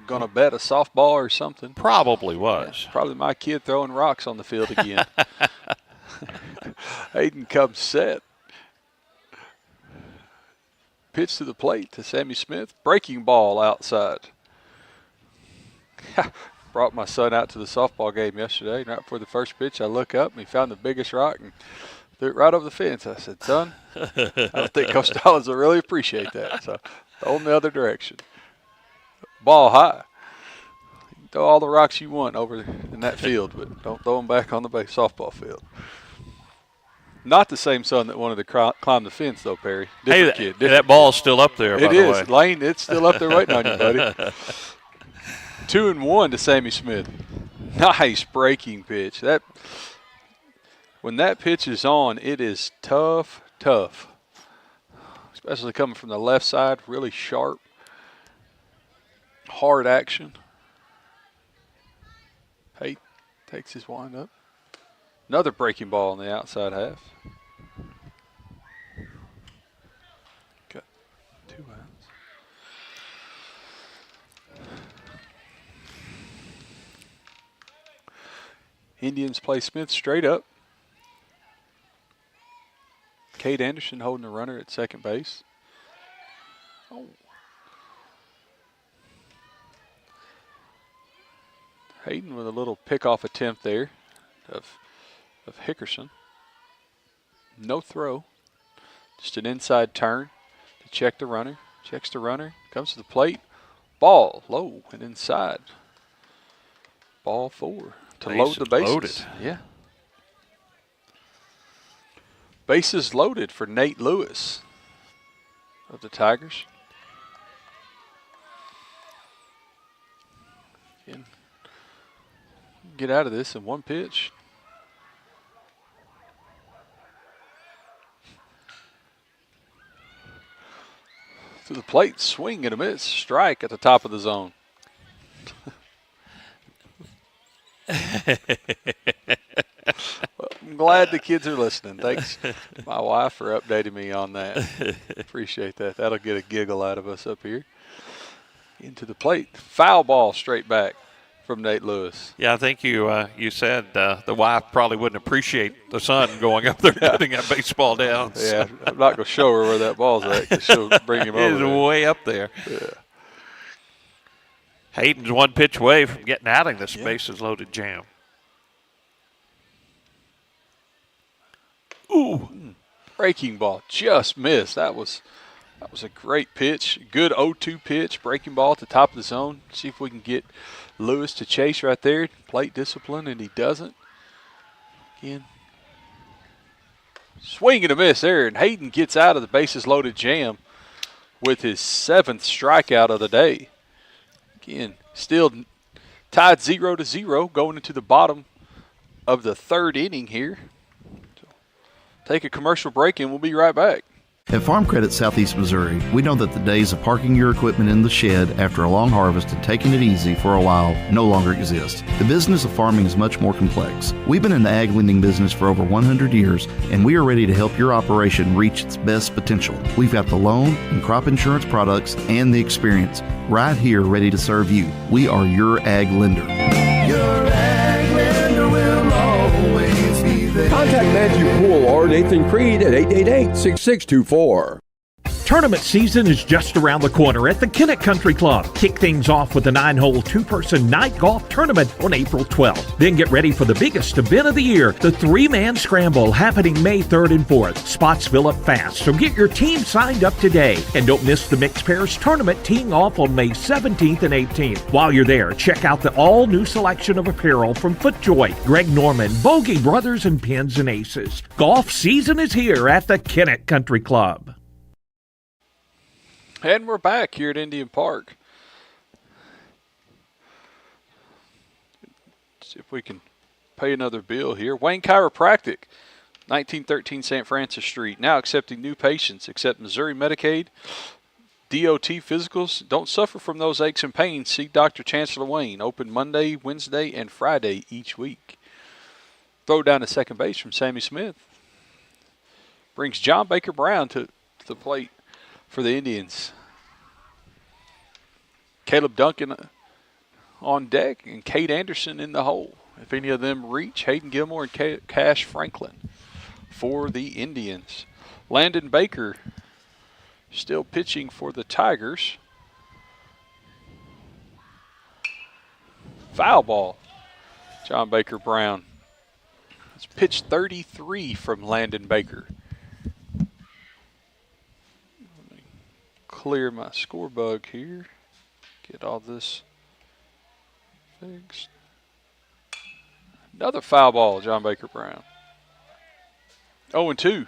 gonna bet a softball or something. Probably was. Yeah, probably my kid throwing rocks on the field again. Hayden comes set. Pitch to the plate to Sammy Smith. Breaking ball outside. Brought my son out to the softball game yesterday. Right before the first pitch, I look up and he found the biggest rock and threw it right over the fence. I said, son, I don't think Coach Stallings will really appreciate that. So throw him the other direction. Ball high. You can throw all the rocks you want over in that field, but don't throw them back on the softball field. Not the same son that wanted to climb the fence, though, Perry. Different kid. Different that ball's still up there, by the way. It is. Lane, it's still up there waiting on you, buddy. 2-1 to Sammy Smith. Nice breaking pitch. When that pitch is on, it is tough. Especially coming from the left side, really sharp, hard action. Hey, takes his wind up. Another breaking ball on the outside half. Got 2 outs. Indians play Smith straight up. Cade Anderson holding the runner at second base. Oh. Hayden with a little pickoff attempt there of Hickerson. No throw. Just an inside turn to check the runner. Checks the runner. Comes to the plate. Ball low and inside. Ball 4 to load the bases. Loaded. Yeah. Bases loaded for Nate Lewis. of the Tigers. Again, get out of this in one pitch. To the plate, swing and a miss, strike at the top of the zone. Well, I'm glad the kids are listening. Thanks, my wife, for updating me on that. Appreciate that. That'll get a giggle out of us up here. Into the plate, foul ball straight back from Nate Lewis. Yeah, I think you said the wife probably wouldn't appreciate the son going up there putting that baseball down. So. Yeah, I'm not going to show her where that ball's at because she'll bring him over. He's way up there. Yeah. Hayden's one pitch away from getting out of this bases loaded jam. Ooh, breaking ball just missed. That was a great pitch. Good 0-2 pitch, breaking ball at the top of the zone. See if we can get Lewis to chase right there. Plate discipline, and he doesn't. Again, swing and a miss there, and Hayden gets out of the bases loaded jam with his 7th strikeout of the day. Again, still tied 0-0 going into the bottom of the 3rd inning here. So take a commercial break and we'll be right back. At Farm Credit Southeast Missouri, we know that the days of parking your equipment in the shed after a long harvest and taking it easy for a while no longer exist. The business of farming is much more complex. We've been in the ag lending business for over 100 years, and we are ready to help your operation reach its best potential. We've got the loan and crop insurance products and the experience right here ready to serve you. We are your ag lender. Your ag lender will always be there. Contact Matthew Poole or Nathan Creed at 888-6624. Tournament season is just around the corner at the Kennett Country Club. Kick things off with a 9-hole, 2-person night golf tournament on April 12th. Then get ready for the biggest event of the year, the 3-man scramble happening May 3rd and 4th. Spots fill up fast, so get your team signed up today. And don't miss the Mixed Pairs tournament teeing off on May 17th and 18th. While you're there, check out the all-new selection of apparel from FootJoy, Greg Norman, Bogey Brothers, and Pins and Aces. Golf season is here at the Kennett Country Club. And we're back here at Indian Park. See if we can pay another bill here. Wayne Chiropractic, 1913 St. Francis Street. Now accepting new patients. Accept Missouri Medicaid, DOT physicals. Don't suffer from those aches and pains. See Dr. Chancellor Wayne. Open Monday, Wednesday, and Friday each week. Throw down to second base from Sammy Smith. Brings John Baker Brown to the plate for the Indians. Caleb Duncan on deck and Cade Anderson in the hole. If any of them reach, Hayden Gilmore and Cash Franklin for the Indians. Landon Baker still pitching for the Tigers. Foul ball. John Baker Brown. It's pitch 33 from Landon Baker. Clear my score bug here. Get all this fixed. Another foul ball, John Baker Brown. 0-2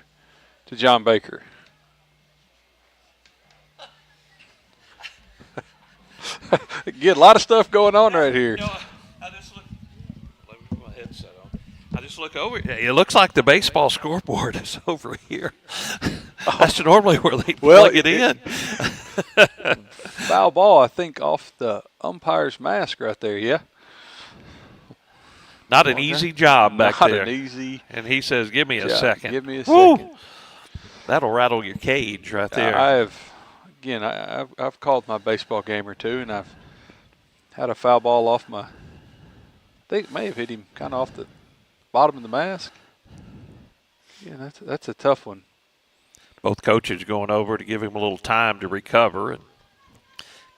to John Baker. Get a lot of stuff going on right here. You know, I just look. Let me put my headset on. I just look over. It looks like the baseball scoreboard is over here. That's normally where they plug it in. Foul ball, I think, off the umpire's mask right there, yeah? Not an easy job back there. Not an easy. And he says, give me a second. Give me a second. That'll rattle your cage right there. I've called my baseball game or two, and I've had a foul ball off my, I think it may have hit him kind of off the bottom of the mask. Yeah, that's a tough one. Both coaches going over to give him a little time to recover, and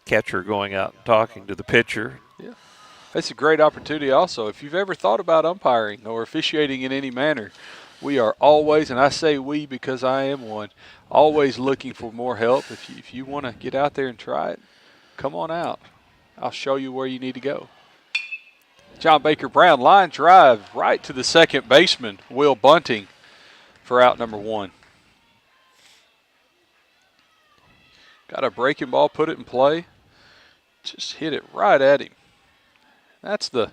catcher going out and talking to the pitcher. Yeah, it's a great opportunity also. If you've ever thought about umpiring or officiating in any manner, we are always, and I say we because I am one, always looking for more help. If you want to get out there and try it, come on out. I'll show you where you need to go. John Baker Brown, line drive right to the second baseman, Will Bunting, for out number 1. Got a breaking ball, put it in play. Just hit it right at him. That's the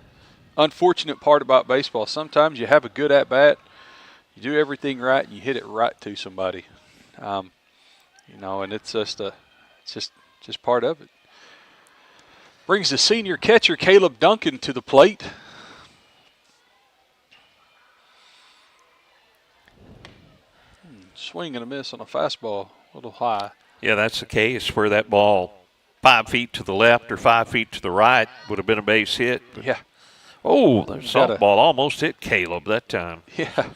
unfortunate part about baseball. Sometimes you have a good at-bat, you do everything right, and you hit it right to somebody. And it's just part of it. Brings the senior catcher, Caleb Duncan, to the plate. Swing and a miss on a fastball, a little high. Yeah, that's the case where that ball 5 feet to the left or 5 feet to the right would have been a base hit. Yeah. Oh, the softball almost hit Caleb that time. Yeah.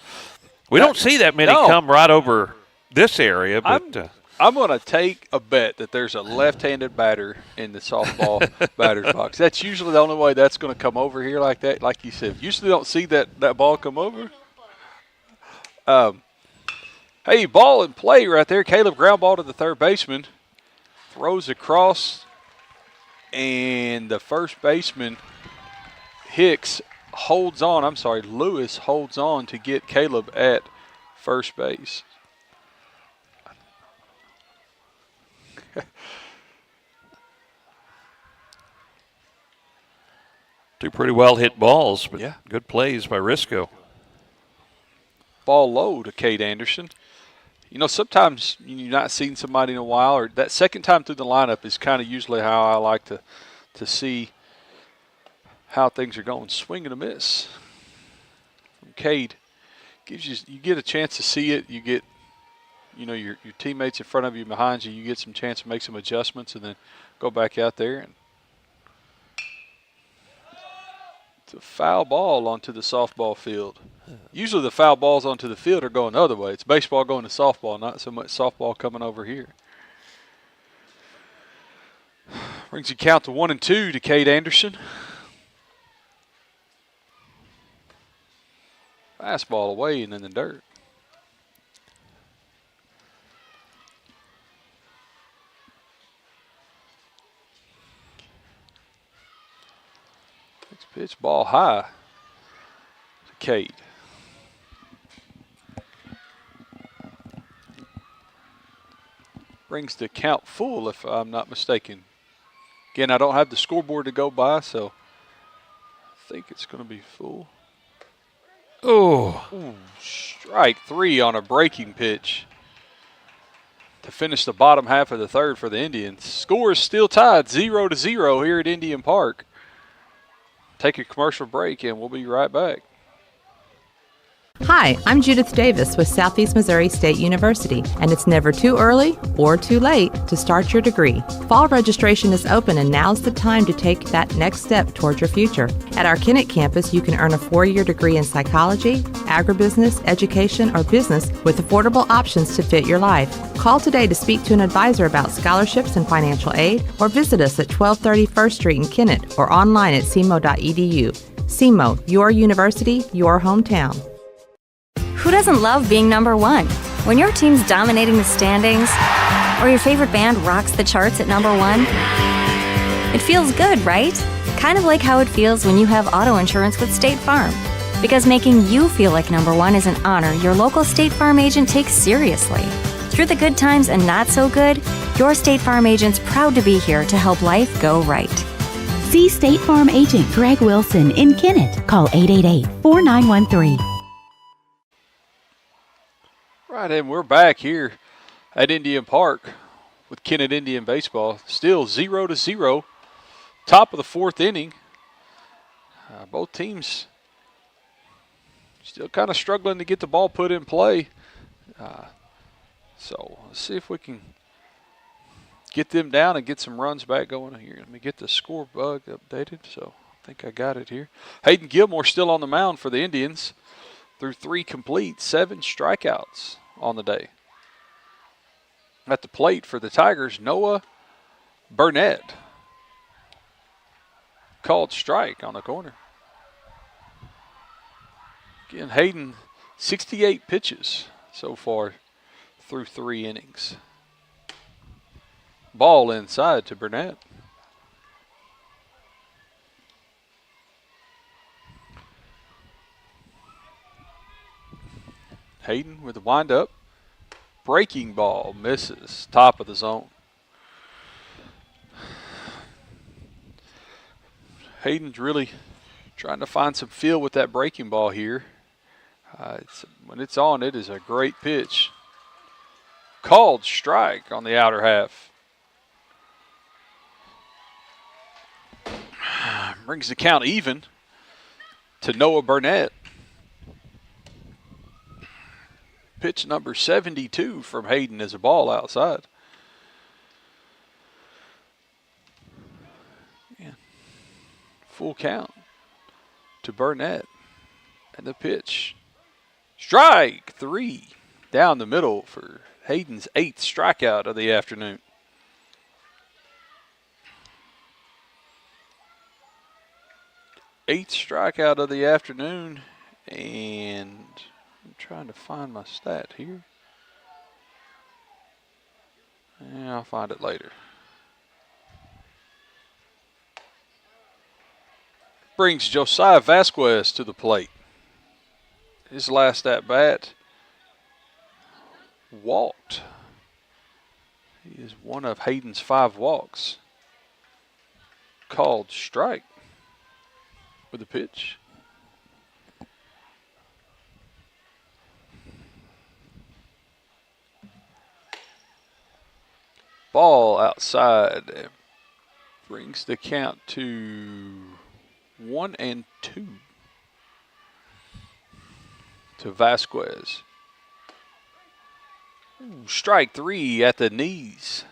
We don't see that many come right over this area, but I'm going to take a bet that there's a left-handed batter in the softball batter's box. That's usually the only way that's going to come over here like that. Like you said, usually don't see that ball come over. Hey, ball in play right there. Caleb ground ball to the third baseman. Throws across, and the first baseman, Lewis holds on to get Caleb at first base. Two pretty well hit balls, but good plays by Risco. Ball low to Cade Anderson. Sometimes you're not seeing somebody in a while, or that second time through the lineup is kind of usually how I like to see how things are going. Swing and a miss from Cade. You get a chance to see it. You get, your teammates in front of you, behind you. You get some chance to make some adjustments, and then go back out there and it's a foul ball onto the softball field. Usually the foul balls onto the field are going the other way. It's baseball going to softball, not so much softball coming over here. Brings the count to 1-2 to Cade Anderson. Fastball away and in the dirt. Next pitch, ball high to Cade. Brings the count full, if I'm not mistaken. Again, I don't have the scoreboard to go by, so I think it's going to be full. Ooh, strike three on a breaking pitch to finish the bottom half of the third for the Indians. Score is still tied 0-0 here at Indian Park. Take a commercial break and we'll be right back. Hi, I'm Judith Davis with Southeast Missouri State University, and it's never too early or too late to start your degree. Fall registration is open, and now's the time to take that next step toward your future. At our Kennett campus, you can earn a 4-year degree in psychology, agribusiness, education, or business with affordable options to fit your life. Call today to speak to an advisor about scholarships and financial aid, or visit us at 1230 First Street in Kennett or online at cmo.edu. CMO, your university, your hometown. Who doesn't love being number one? When your team's dominating the standings, or your favorite band rocks the charts at number one, it feels good, right? Kind of like how it feels when you have auto insurance with State Farm. Because making you feel like number one is an honor your local State Farm agent takes seriously. Through the good times and not so good, your State Farm agent's proud to be here to help life go right. See State Farm agent Greg Wilson in Kennett. Call 888-4913. Right, and we're back here at Indian Park with Kennett Indian baseball. Still 0-0, top of the fourth inning. Both teams still kind of struggling to get the ball put in play. So let's see if we can get them down and get some runs back going here. Let me get the score bug updated. So I think I got it here. Hayden Gilmore still on the mound for the Indians. Through 3 complete, 7 strikeouts on the day. At the plate for the Tigers, Noah Burnett. Called strike on the corner. Again, Hayden, 68 pitches so far through 3 innings. Ball inside to Burnett. Hayden with the windup. Breaking ball misses. Top of the zone. Hayden's really trying to find some feel with that breaking ball here. When it's on, it is a great pitch. Called strike on the outer half. Brings the count even to Noah Burnett. Pitch number 72 from Hayden is a ball outside. Yeah. Full count to Burnett. And the pitch. Strike 3 down the middle for Hayden's 8th strikeout of the afternoon. Eighth strikeout of the afternoon, and I'm trying to find my stat here. Yeah, I'll find it later. Brings Josiah Vasquez to the plate. His last at bat, walked. He is one of Hayden's 5 walks. Called strike with a pitch. Ball outside. Brings the count to 1-2 to Vasquez. Strike 3 at the knees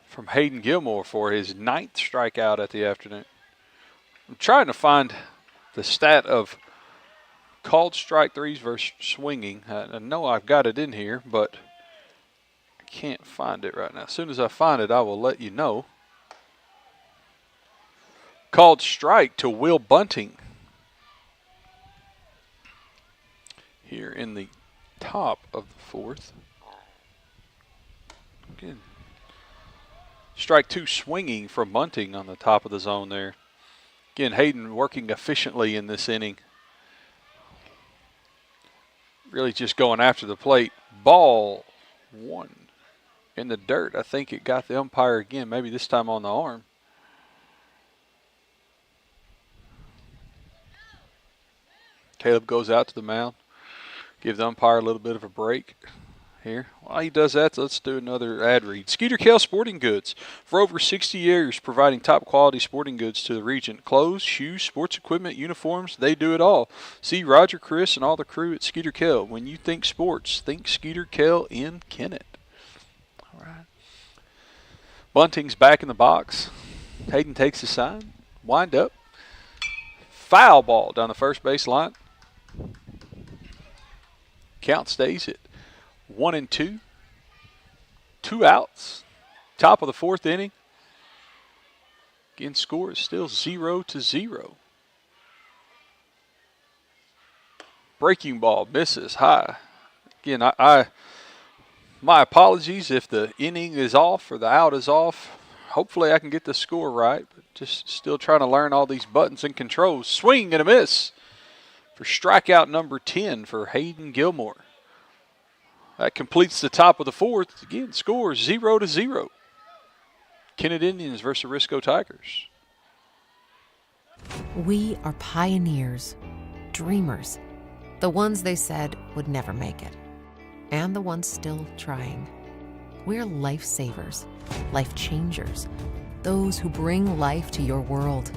from Hayden Gilmore for his 9th strikeout at the afternoon. I'm trying to find the stat of called strike 3s versus swinging. I know I've got it in here, but I can't find it right now. As soon as I find it, I will let you know. Called strike to Will Bunting here in the top of the 4th. Again, strike 2 swinging from Bunting on the top of the zone there. Again, Hayden working efficiently in this inning. Really just going after the plate. Ball 1 in the dirt. I think it got the umpire again, maybe this time on the arm. Caleb goes out to the mound. Give the umpire a little bit of a break here. While he does that, let's do another ad read. Skeeter Kell Sporting Goods. For over 60 years, providing top quality sporting goods to the region. Clothes, shoes, sports equipment, uniforms, they do it all. See Roger, Chris, and all the crew at Skeeter Kell. When you think sports, think Skeeter Kell in Kennett. All right. Bunting's back in the box. Hayden takes the sign. Wind up. Foul ball down the first base line. Count stays at 1-2. 2 outs. Top of the 4th inning. Again, score is still 0-0. Breaking ball misses high. Again, my apologies if the inning is off or the out is off. Hopefully I can get the score right, but just still trying to learn all these buttons and controls. Swing and a miss for strikeout number 10 for Hayden Gilmore. That completes the top of the 4th. Again, score 0-0. Kennett Indians versus Risco Tigers. We are pioneers, dreamers, the ones they said would never make it, and the ones still trying. We're lifesavers, life changers, those who bring life to your world.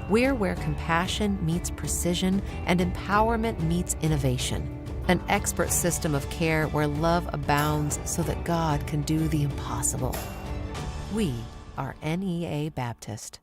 We're where compassion meets precision and empowerment meets innovation. An expert system of care where love abounds so that God can do the impossible. We are NEA Baptist.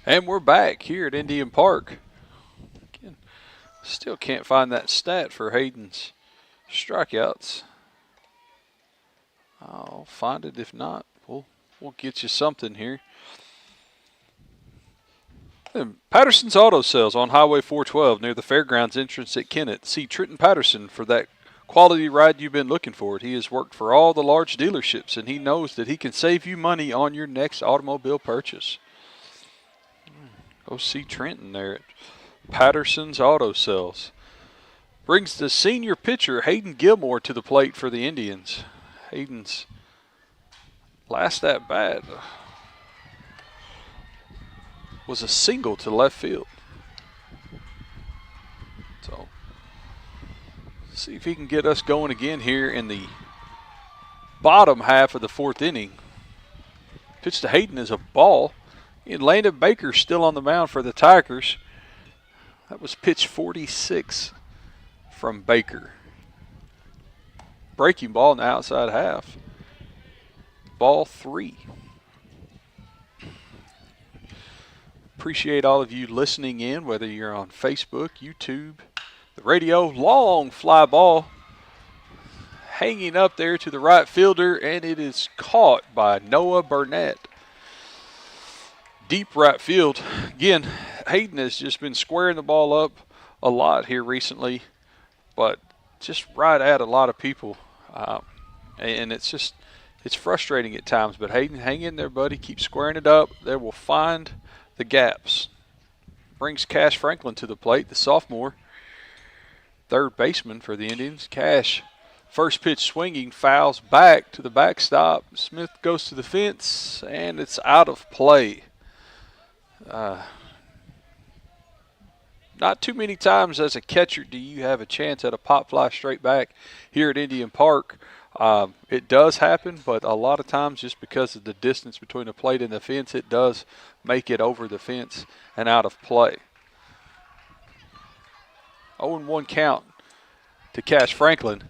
And we're back here at Indian Park. Again, still can't find that stat for Hayden's strikeouts. I'll find it. If not, we'll get you something here. And Patterson's Auto Sales on Highway 412 near the Fairgrounds entrance at Kennett. See Trenton Patterson for that quality ride you've been looking for. He has worked for all the large dealerships, and he knows that he can save you money on your next automobile purchase. Go see Trenton there at Patterson's Auto Sales. Brings the senior pitcher Hayden Gilmore to the plate for the Indians. Hayden's last at bat was a single to left field. So, see if he can get us going again here in the bottom half of the fourth inning. Pitch to Hayden is a ball. And Landon Baker's still on the mound for the Tigers. That was pitch 46 from Baker. Breaking ball in the outside half. Ball 3. Appreciate all of you listening in, whether you're on Facebook, YouTube, the radio. Long fly ball hanging up there to the right fielder, and it is caught by Noah Burnett. Deep right field. Again, Hayden has just been squaring the ball up a lot here recently, but just right at a lot of people. And it's frustrating at times. But Hayden, hang in there, buddy. Keep squaring it up. They will find the gaps. Brings Cash Franklin to the plate, the sophomore, third baseman for the Indians. Cash, first pitch swinging, fouls back to the backstop. Smith goes to the fence, and it's out of play. Not too many times as a catcher do you have a chance at a pop fly straight back here at Indian Park. It does happen, but a lot of times just because of the distance between the plate and the fence, it does make it over the fence and out of play. 0-1 count to Cash Franklin.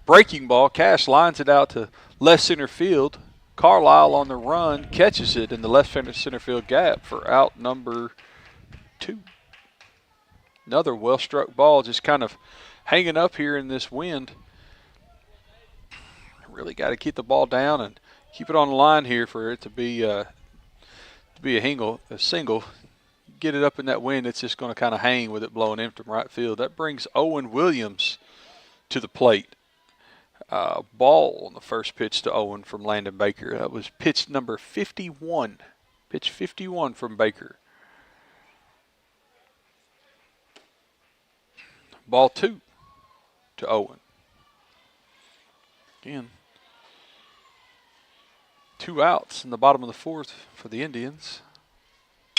Breaking ball, Cash lines it out to left center field. Carlisle on the run catches it in the left center field gap for out number 2. Another well-struck ball just kind of hanging up here in this wind. Really got to keep the ball down and keep it on the line here for it to be a single. Get it up in that wind, it's just going to kind of hang with it blowing in from right field. That brings Owen Williams to the plate. Ball on the first pitch to Owen from Landon Baker. That was pitch number 51. Pitch 51 from Baker. Ball 2 to Owen. Again, 2 outs in the bottom of the fourth for the Indians.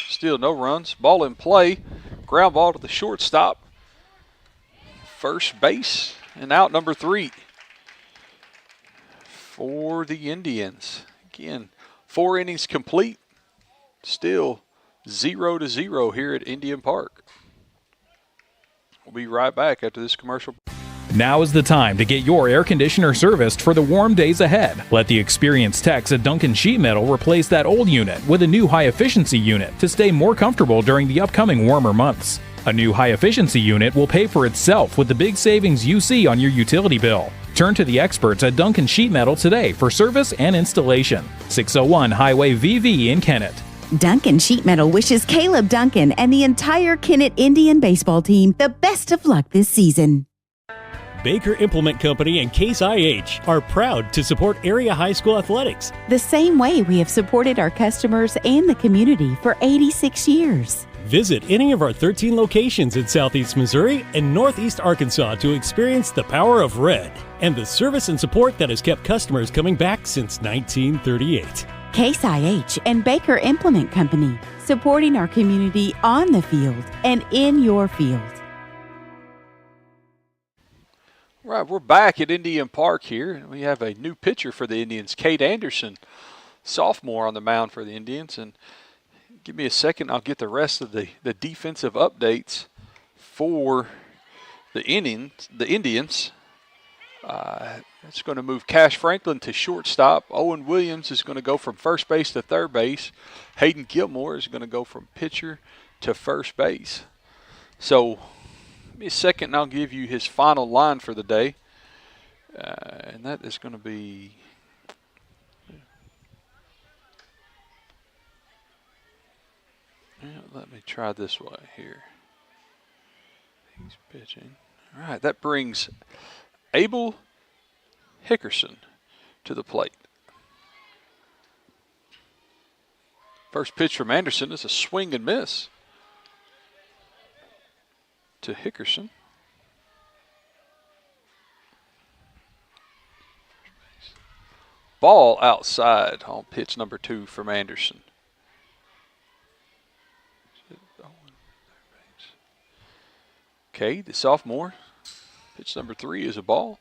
Still no runs. Ball in play. Ground ball to the shortstop. First base and out number 3 for the Indians. Again, 4 innings complete. Still 0-0 here at Indian Park. We'll be right back after this commercial. Now is the time to get your air conditioner serviced for the warm days ahead. Let the experienced techs at Duncan Sheet Metal replace that old unit with a new high-efficiency unit to stay more comfortable during the upcoming warmer months. A new high-efficiency unit will pay for itself with the big savings you see on your utility bill. Turn to the experts at Duncan Sheet Metal today for service and installation. 601 Highway VV in Kennett. Duncan Sheet Metal wishes Caleb Duncan and the entire Kennett Indian baseball team the best of luck this season. Baker Implement Company and Case IH are proud to support area high school athletics. The same way we have supported our customers and the community for 86 years. Visit any of our 13 locations in Southeast Missouri and Northeast Arkansas to experience the power of red and the service and support that has kept customers coming back since 1938. Case IH and Baker Implement Company, supporting our community on the field and in your field. All right, we're back at Indian Park here. We have a new pitcher for the Indians, Cade Anderson, sophomore on the mound for the Indians. And give me a second, I'll get the rest of the defensive updates for the Indians. It's going to move Cash Franklin to shortstop. Owen Williams is going to go from first base to third base. Hayden Gilmore is going to go from pitcher to first base. So, give me a second and I'll give you his final line for the day. And that is going to be... let me try this way here. He's pitching. All right, that brings Abel Hickerson to the plate. First pitch from Anderson is a swing and miss to Hickerson. Ball outside on pitch number 2 from Anderson. Okay, the sophomore. Pitch number 3 is a ball.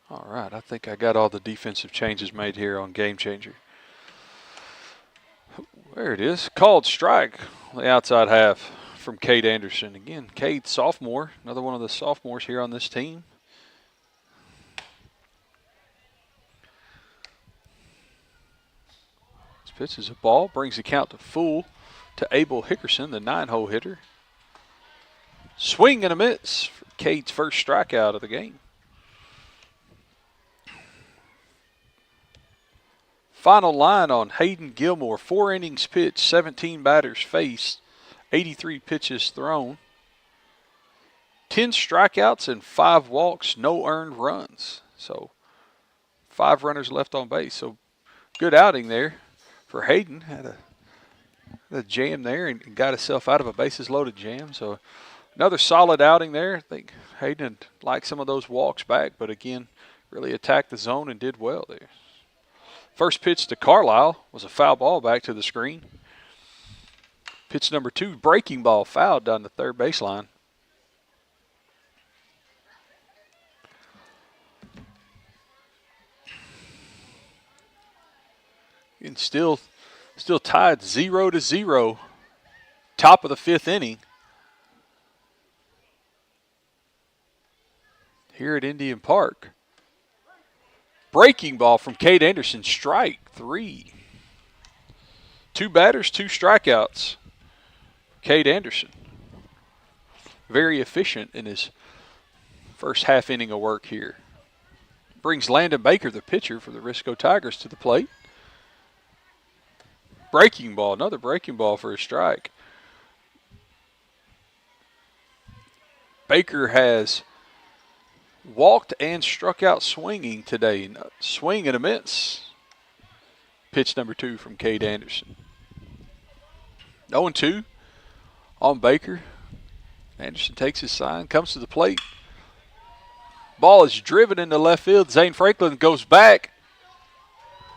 All right, I think I got all the defensive changes made here on Game Changer. There it is. Called strike on the outside half from Cade Anderson. Again, Cade, sophomore, another one of the sophomores here on this team. This pitch is a ball, brings the count to full to Abel Hickerson, the 9-hole hitter. Swing and a miss for Cade's first strikeout of the game. Final line on Hayden Gilmore. 4 innings pitched, 17 batters faced, 83 pitches thrown. 10 strikeouts and 5 walks, no earned runs. So 5 runners left on base. So good outing there for Hayden. Had a jam there and got himself out of a bases loaded jam. So another solid outing there. I think Hayden liked some of those walks back, but again, really attacked the zone and did well there. First pitch to Carlisle was a foul ball back to the screen. Pitch number 2, breaking ball, fouled down the third baseline. And still tied 0-0. Top of the 5th inning. Here at Indian Park. Breaking ball from Cade Anderson, strike 3. 2 batters, 2 strikeouts. Cade Anderson. Very efficient in his first half inning of work here. Brings Landon Baker, the pitcher for the Risco Tigers, to the plate. Breaking ball, another breaking ball for a strike. Baker has walked and struck out swinging today. Swing and a miss. Pitch number 2 from Cade Anderson. 0-2 on Baker. Anderson takes his sign, comes to the plate. Ball is driven into left field. Zane Franklin goes back.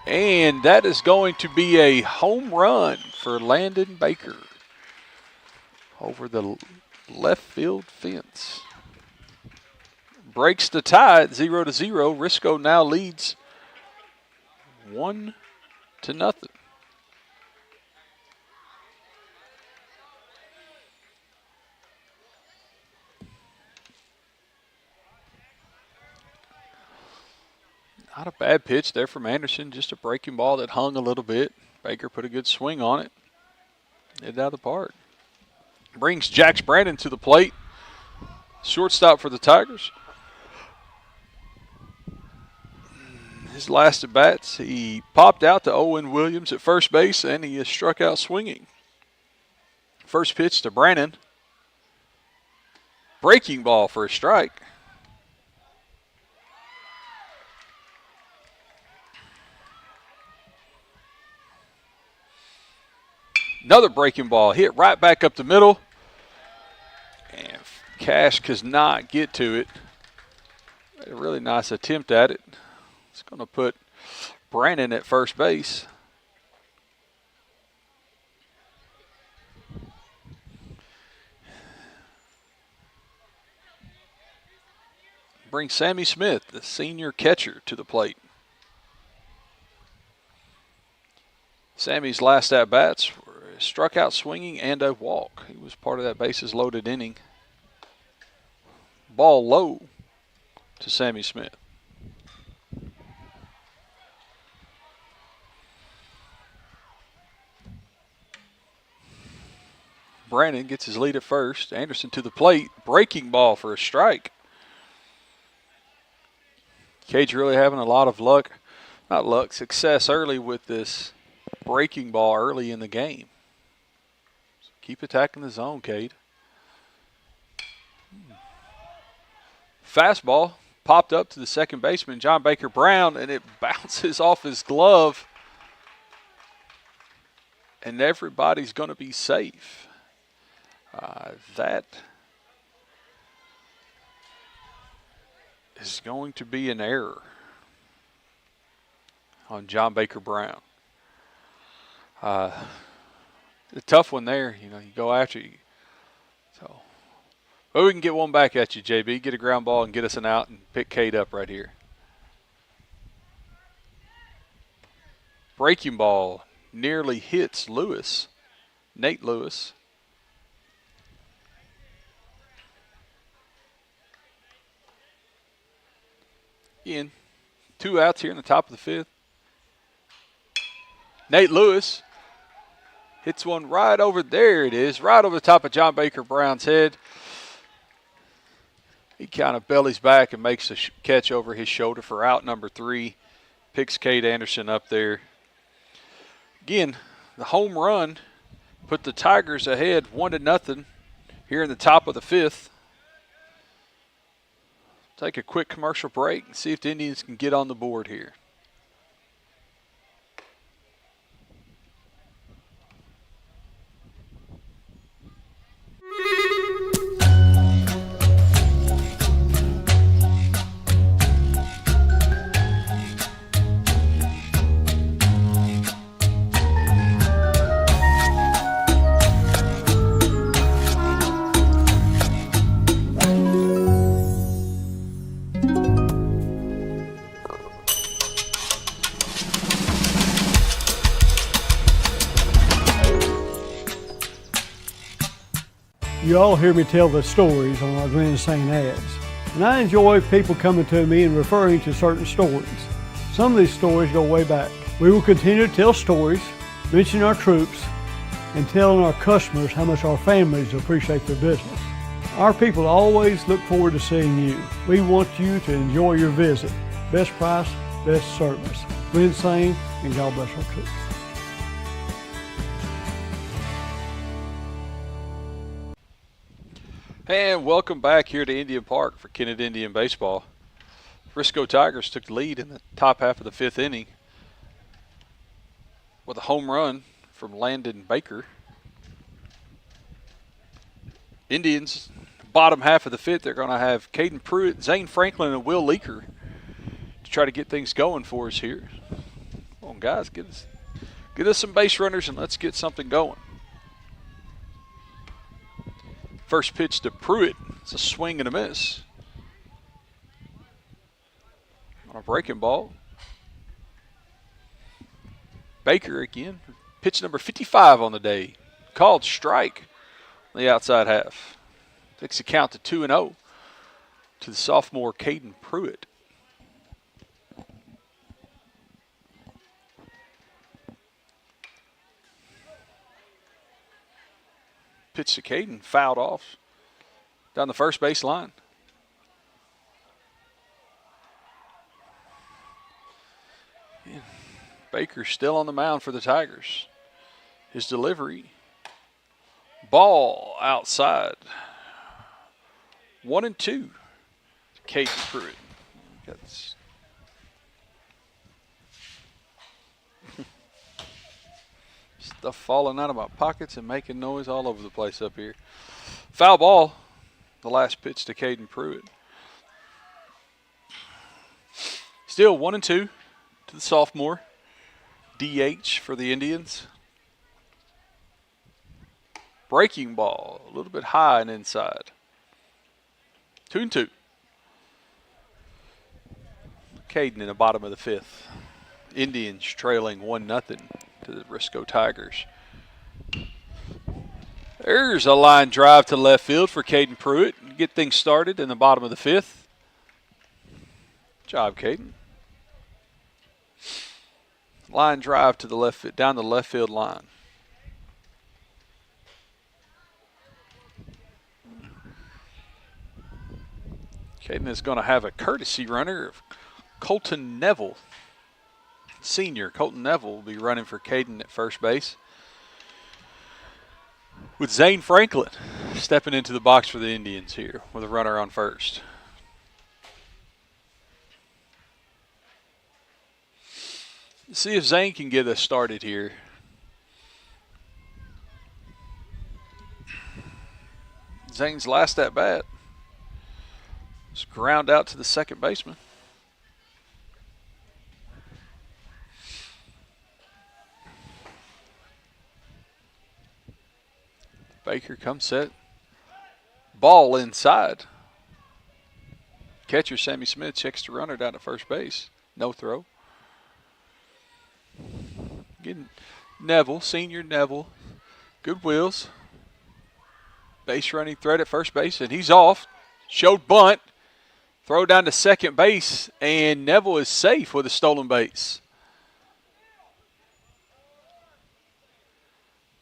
And that is going to be a home run for Landon Baker over the left field fence. Breaks the tie at 0-0. Risco now leads 1-0. Not a bad pitch there from Anderson. Just a breaking ball that hung a little bit. Baker put a good swing on it. Hit it out of the park. Brings Jax Brandon to the plate. Shortstop for the Tigers. His last at bats, he popped out to Owen Williams at first base, and he is struck out swinging. First pitch to Brandon. Breaking ball for a strike. Another breaking ball hit right back up the middle. And Cash does not get to it. A really nice attempt at it. It's going to put Brandon at first base. Bring Sammy Smith, the senior catcher, to the plate. Sammy's last at-bats were struck out swinging and a walk. He was part of that bases loaded inning. Ball low to Sammy Smith. Brandon gets his lead at first. Anderson to the plate. Breaking ball for a strike. Cage really having a lot of success early with this breaking ball early in the game. So keep attacking the zone, Cade. Fastball popped up to the second baseman, John Baker Brown, and it bounces off his glove. And everybody's going to be safe. That is going to be an error on John Baker Brown. The tough one there, you go after you. So, but we can get one back at you, JB. Get a ground ball and get us an out and pick Cade up right here. Breaking ball nearly hits Lewis, Nate Lewis. Again, 2 outs here in the top of the 5th. Nate Lewis hits one right over there. It is right over the top of John Baker Brown's head. He kind of bellies back and makes a catch over his shoulder for out number 3. Picks Cade Anderson up there. Again, the home run put the Tigers ahead 1-0 here in the top of the 5th. Take a quick commercial break and see if the Indians can get on the board here. You all hear me tell the stories on our Glen St. ads, and I enjoy people coming to me and referring to certain stories. Some of these stories go way back. We will continue to tell stories, mention our troops, and telling our customers how much our families appreciate their business. Our people always look forward to seeing you. We want you to enjoy your visit. Best price, best service. Glen St. and God bless our troops. And welcome back here to Indian Park for Kennett Indian Baseball. Risco Tigers took the lead in the top half of the 5th inning with a home run from Landon Baker. Indians, bottom half of the 5th, they're going to have Caden Pruitt, Zane Franklin, and Will Leaker to try to get things going for us here. Come on, guys, get us some base runners and let's get something going. First pitch to Pruitt. It's a swing and a miss. On a breaking ball. Baker again. Pitch number 55 on the day. Called strike on the outside half. Takes the count to 2-0 to the sophomore Caden Pruitt. Pitch to Caden, fouled off down the first base line. Yeah. Baker still on the mound for the Tigers. His delivery, ball outside. 1-2. Caden Pruitt. Stuff falling out of my pockets and making noise all over the place up here. Foul ball. The last pitch to Caden Pruitt. Still 1-2 to the sophomore. DH for the Indians. Breaking ball. A little bit high and inside. 2-2. Caden in the bottom of the 5th. Indians trailing 1-0. To the Risco Tigers. There's a line drive to left field for Caden Pruitt. Get things started in the bottom of the 5th. Job, Caden. Line drive to the left, down the left field line. Caden is going to have a courtesy runner of Colton Neville. senior Colton Neville will be running for Caden at first base, with Zane Franklin stepping into the box for the Indians here with a runner on first. Let's see if Zane can get us started here. Zane's last at bat. Just ground out to the second baseman. Baker comes set. Ball inside. Catcher Sammy Smith checks the runner down to first base. No throw. Getting Neville, senior Neville. Good wheels. Base running threat at first base, and he's off. Showed bunt. Throw down to second base, and Neville is safe with a stolen base.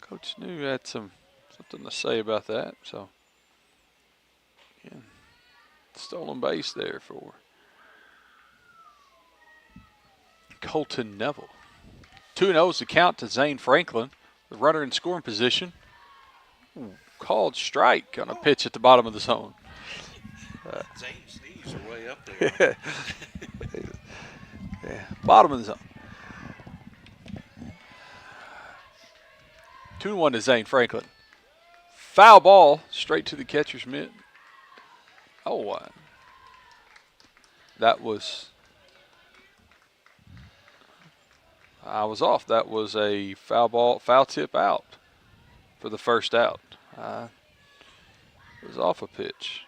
Coach New had something to say about that. So, again, stolen base there for Colton Neville. 2-0 is the count to Zane Franklin, the runner in scoring position. Ooh, called strike on a pitch at the bottom of the zone. Zane's knees are way up there. Yeah, bottom of the zone. 2-1 to Zane Franklin. Foul ball straight to the catcher's mitt. Oh, that was. I was off. That was a foul tip out for the first out. It was off a pitch.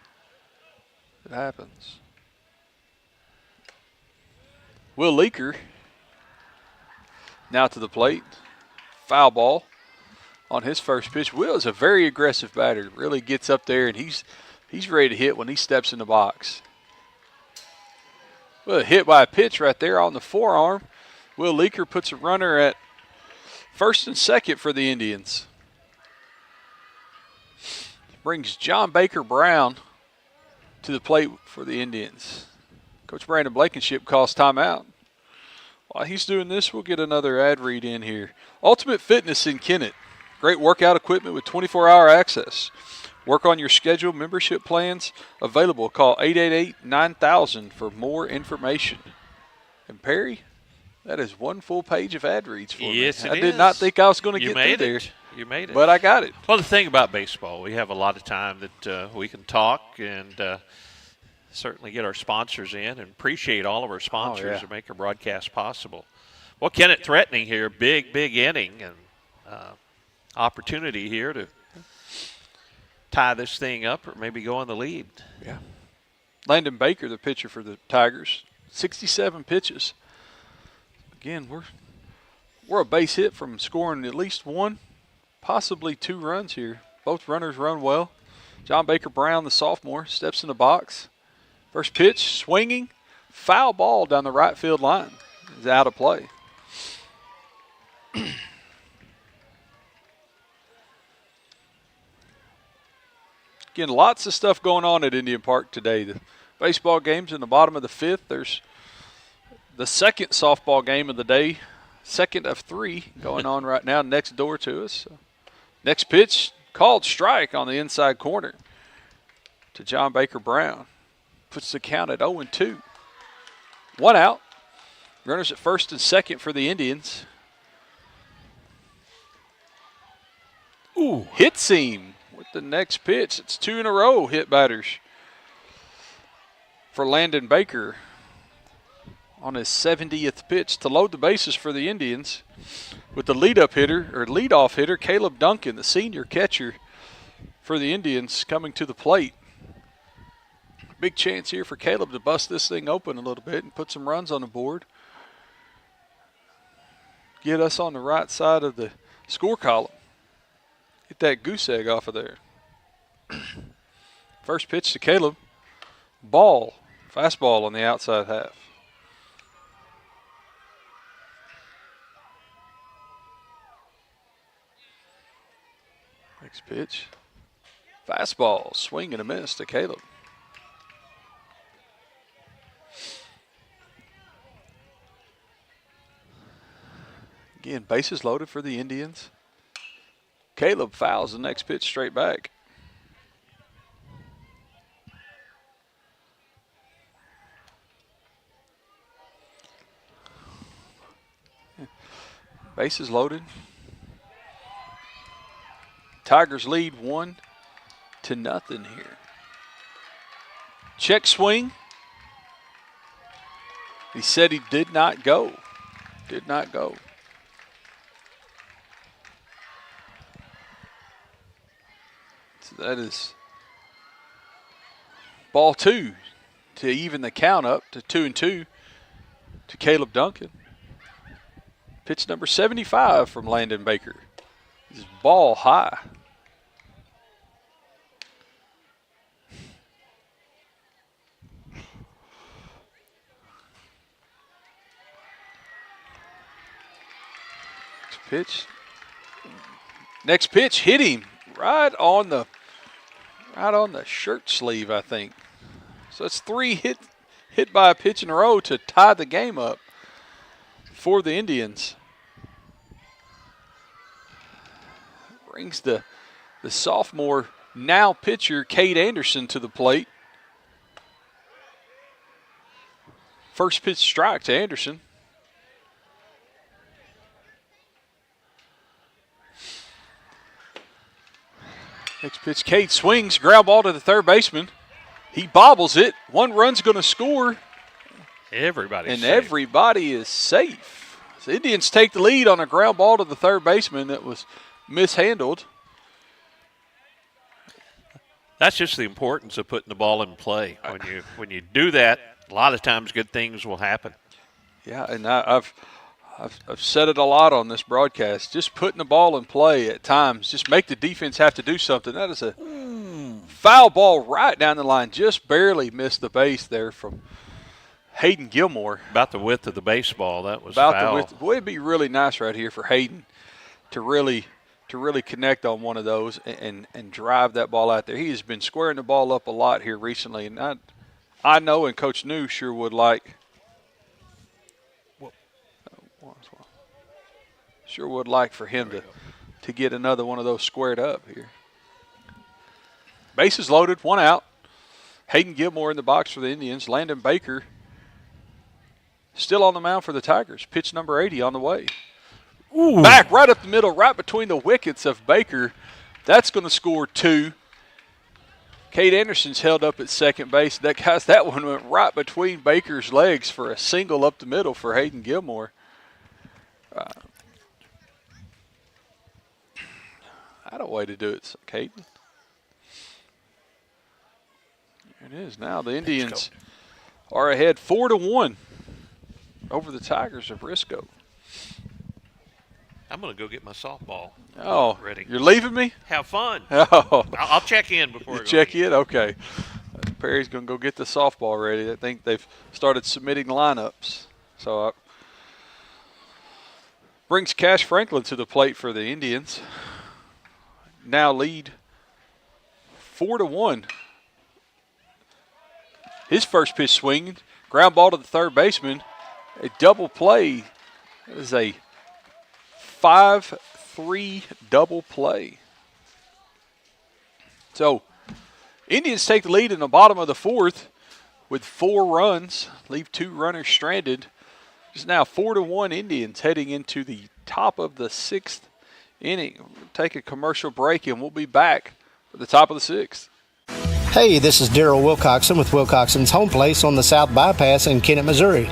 It happens. Will Leaker now to the plate. Foul ball on his first pitch. Will is a very aggressive batter. Really gets up there, and he's ready to hit when he steps in the box. Well, hit by a pitch right there on the forearm. Will Leaker puts a runner at first and second for the Indians. Brings John Baker Brown to the plate for the Indians. Coach Brandon Blankenship calls timeout. While he's doing this, we'll get another ad read in here. Ultimate Fitness in Kennett. Great workout equipment with 24-hour access. Work on your schedule. Membership plans available. Call 888-9000 for more information. And Perry, that is one full page of ad reads for me. Yes, it is. I did not think I was going to get through there. You made it. But I got it. Well, the thing about baseball, we have a lot of time that we can talk and certainly get our sponsors in, and appreciate all of our sponsors that make our broadcast possible. Well, Kennett threatening here, big inning, and opportunity here to tie this thing up or maybe go in the lead. Yeah. Landon Baker, the pitcher for the Tigers, 67 pitches. Again, we're a base hit from scoring at least one, possibly two runs here. Both runners run well. John Baker Brown, the sophomore, steps in the box. First pitch, swinging, foul ball down the right field line. Is out of play. Again, lots of stuff going on at Indian Park today. The baseball game's in the bottom of the fifth. There's the second softball game of the day, second of three going on right now next door to us. So, next pitch, called strike on the inside corner to John Baker Brown. Puts the count at 0-2. One out. Runners at first and second for the Indians. Ooh, hit seam with the next pitch. It's two in a row hit batters for Landon Baker on his 70th pitch to load the bases for the Indians with the leadoff hitter, Caleb Duncan, the senior catcher for the Indians, coming to the plate. Big chance here for Caleb to bust this thing open a little bit and put some runs on the board. Get us on the right side of the score column. Get that goose egg off of there. First pitch to Caleb. Ball. Fastball on the outside half. Next pitch. Fastball. Swing and a miss to Caleb. Again, bases loaded for the Indians. Caleb fouls the next pitch straight back. Bases loaded. Tigers lead 1-0 here. Check swing. He said he did not go. Did not go. So that is ball 2 to even the count up to 2-2 to Caleb Duncan. Pitch number 75 from Landon Baker. This is ball high. Next pitch hit him right on the shirt sleeve, I think. So it's 3 hit by a pitch in a row to tie the game up for the Indians. Brings the sophomore now pitcher Cade Anderson to the plate. First pitch strike to Anderson. Next pitch, Cade swings, ground ball to the third baseman. He bobbles it. 1 run's going to score. Everybody is safe. The Indians take the lead on a ground ball to the third baseman that was mishandled. That's just the importance of putting the ball in play. When you do that, a lot of times good things will happen. Yeah, and I've said it a lot on this broadcast. Just putting the ball in play at times, just make the defense have to do something. That is a foul ball right down the line. Just barely missed the base there from Hayden Gilmore. About the width of the baseball, that was about foul. The width. Boy, it'd be really nice right here for Hayden to really connect on one of those and drive that ball out there. He has been squaring the ball up a lot here recently, and I know, and Coach New sure would like. Sure would like for him to get another one of those squared up here. Bases loaded, 1 out. Hayden Gilmore in the box for the Indians. Landon Baker still on the mound for the Tigers. Pitch number 80 on the way. Ooh. Back right up the middle, right between the wickets of Baker. That's going to score 2. Cade Anderson's held up at second base. That one went right between Baker's legs for a single up the middle for Hayden Gilmore. Not a way to do it, Cade. There it is. Now the Indians are ahead 4-1 over the Tigers of Risco. I'm going to go get my softball. Ready. You're leaving me? Have fun. Oh. I'll check in before I go. Check in? Okay. Perry's going to go get the softball ready. I think they've started submitting lineups. So brings Cash Franklin to the plate for the Indians. Now lead 4-1. His first pitch swinging, ground ball to the third baseman, a double play. That is a 5-3 double play. So Indians take the lead in the bottom of the 4th with 4 runs, leave 2 runners stranded. It's now 4-1 Indians heading into the top of the 6th inning. We'll take a commercial break and we'll be back at the top of the 6th. Hey, this is Daryl Wilcoxon with Wilcoxon's Home Place on the South Bypass in Kennett, Missouri.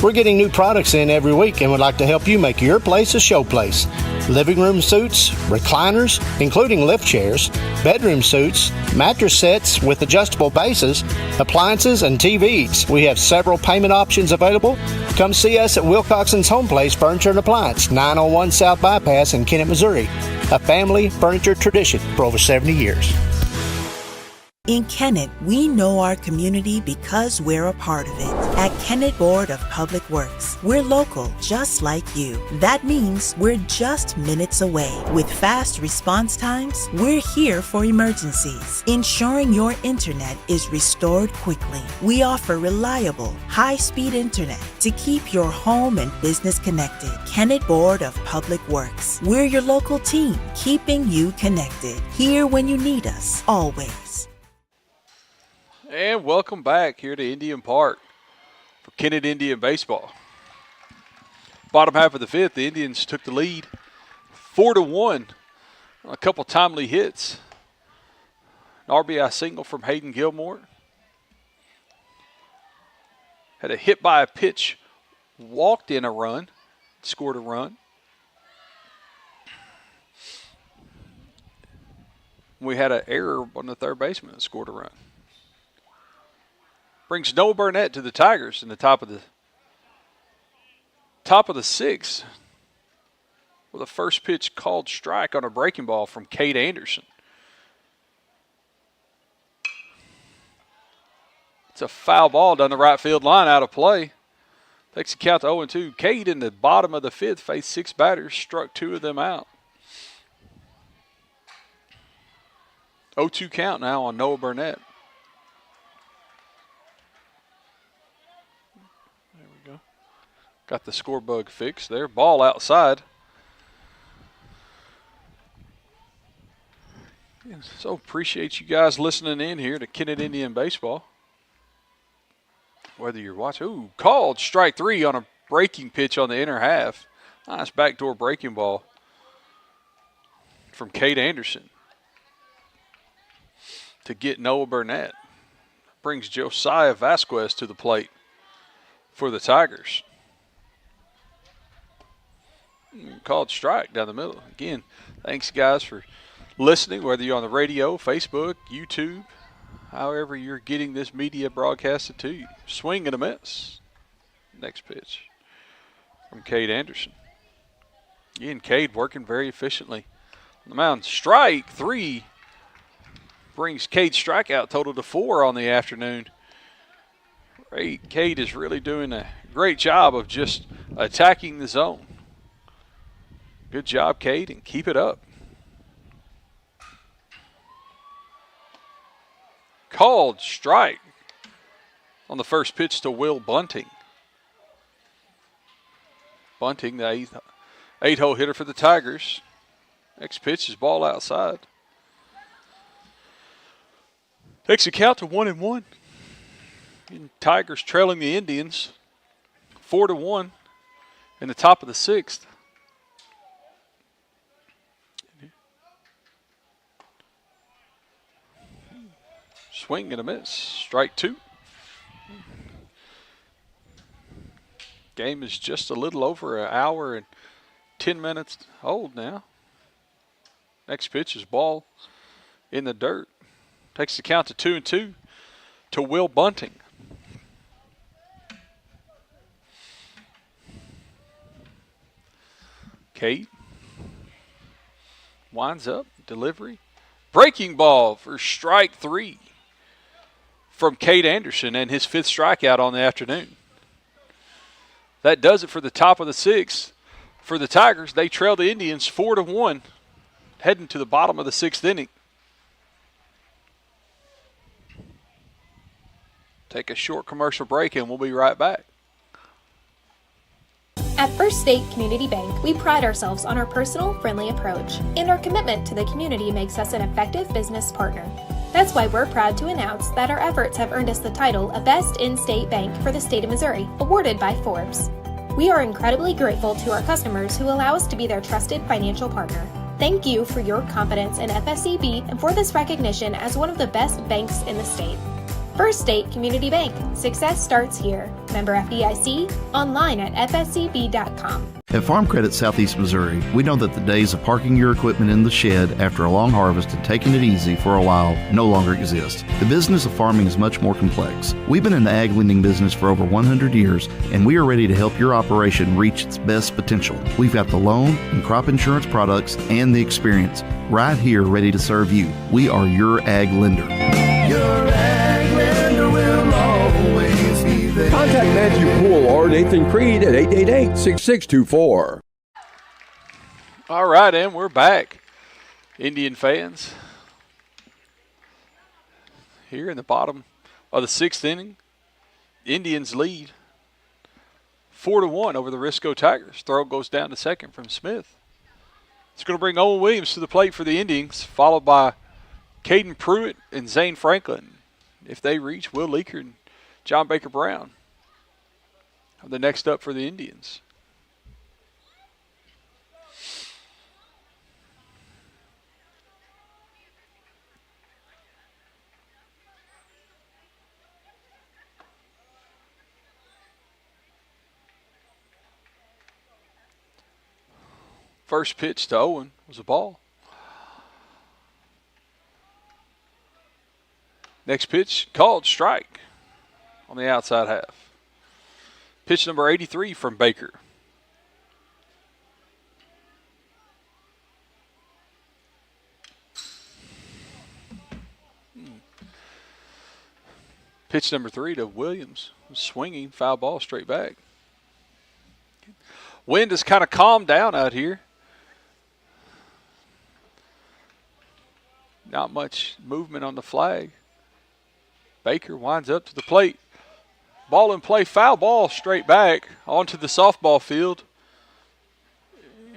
We're getting new products in every week and would like to help you make your place a show place. Living room suites, recliners, including lift chairs, bedroom suites, mattress sets with adjustable bases, appliances, and TVs. We have several payment options available. Come see us at Wilcoxon's Home Place Furniture and Appliance, 901 South Bypass in Kennett, Missouri. A family furniture tradition for over 70 years. In Kennett, we know our community because we're a part of it. At Kennett Board of Public Works, we're local, just like you. That means we're just minutes away. With fast response times, we're here for emergencies, ensuring your internet is restored quickly. We offer reliable, high-speed internet to keep your home and business connected. Kennett Board of Public Works, we're your local team, keeping you connected. Here when you need us, always. And welcome back here to Indian Park for Kennett Indian baseball. Bottom half of the fifth, the Indians took the lead 4-1. A couple timely hits. An RBI single from Hayden Gilmore. Had a hit by a pitch, walked in a run, scored a run. We had an error on the third baseman that scored a run. Brings Noah Burnett to the Tigers in the top of the sixth with a first pitch called strike on a breaking ball from Cade Anderson. It's a foul ball down the right field line, out of play. Takes the count to 0-2. Cade in the bottom of the fifth faced 6 batters, struck 2 of them out. 0-2 count now on Noah Burnett. There we go. Got the score bug fixed there. Ball outside. So appreciate you guys listening in here to Kennett Indian Baseball. Whether you're watching, called strike 3 on a breaking pitch on the inner half. Nice backdoor breaking ball from Cade Anderson to get Noah Burnett. Brings Josiah Vasquez to the plate for the Tigers. Called strike down the middle. Again, thanks guys for listening, whether you're on the radio, Facebook, YouTube, however you're getting this media broadcasted to you. Swing and a miss. Next pitch from Cade Anderson. Again, Cade working very efficiently on the mound. Strike 3 brings Cade's strikeout total to 4 on the afternoon. Cade is really doing a great job of just attacking the zone. Good job, Cade, and keep it up. Called strike on the first pitch to Will Bunting. Bunting, the eight-hole hitter for the Tigers. Next pitch is ball outside. Takes the count to 1-1. And Tigers trailing the Indians 4-1 in the top of the sixth. Swing and a miss. Strike 2. Game is just a little over an hour and 10 minutes old now. Next pitch is ball in the dirt. Takes the count to 2-2 to Will Bunting. Cade winds up, delivery. Breaking ball for strike 3 from Cade Anderson and his 5th strikeout on the afternoon. That does it for the top of the sixth. For the Tigers, they trail the Indians 4-1, heading to the bottom of the 6th inning. Take a short commercial break and we'll be right back. At First State Community Bank, we pride ourselves on our personal, friendly approach, and our commitment to the community makes us an effective business partner. That's why we're proud to announce that our efforts have earned us the title of Best In-State Bank for the state of Missouri, awarded by Forbes. We are incredibly grateful to our customers who allow us to be their trusted financial partner. Thank you for your confidence in FSCB and for this recognition as one of the best banks in the state. First State Community Bank. Success starts here. Member FDIC. Online at fscb.com. At Farm Credit Southeast Missouri, we know that the days of parking your equipment in the shed after a long harvest and taking it easy for a while no longer exist. The business of farming is much more complex. We've been in the ag lending business for over 100 years, and we are ready to help your operation reach its best potential. We've got the loan and crop insurance products and the experience right here ready to serve you. We are your ag lender. School or Nathan Creed at 888-6624. All right, and we're back. Indian fans, here in the bottom of the 6th inning, Indians lead 4-1 over the Risco Tigers. Throw goes down to second from Smith. It's going to bring Owen Williams to the plate for the Indians, followed by Caden Pruitt and Zane Franklin. If they reach, Will Leaker and John Baker Brown are the next up for the Indians. First pitch to Owen was a ball. Next pitch called strike on the outside half. Pitch number 83 from Baker. Pitch number 3 to Williams. Swinging, foul ball straight back. Wind has kind of calmed down out here. Not much movement on the flag. Baker winds up to the plate. Ball in play, foul ball straight back onto the softball field.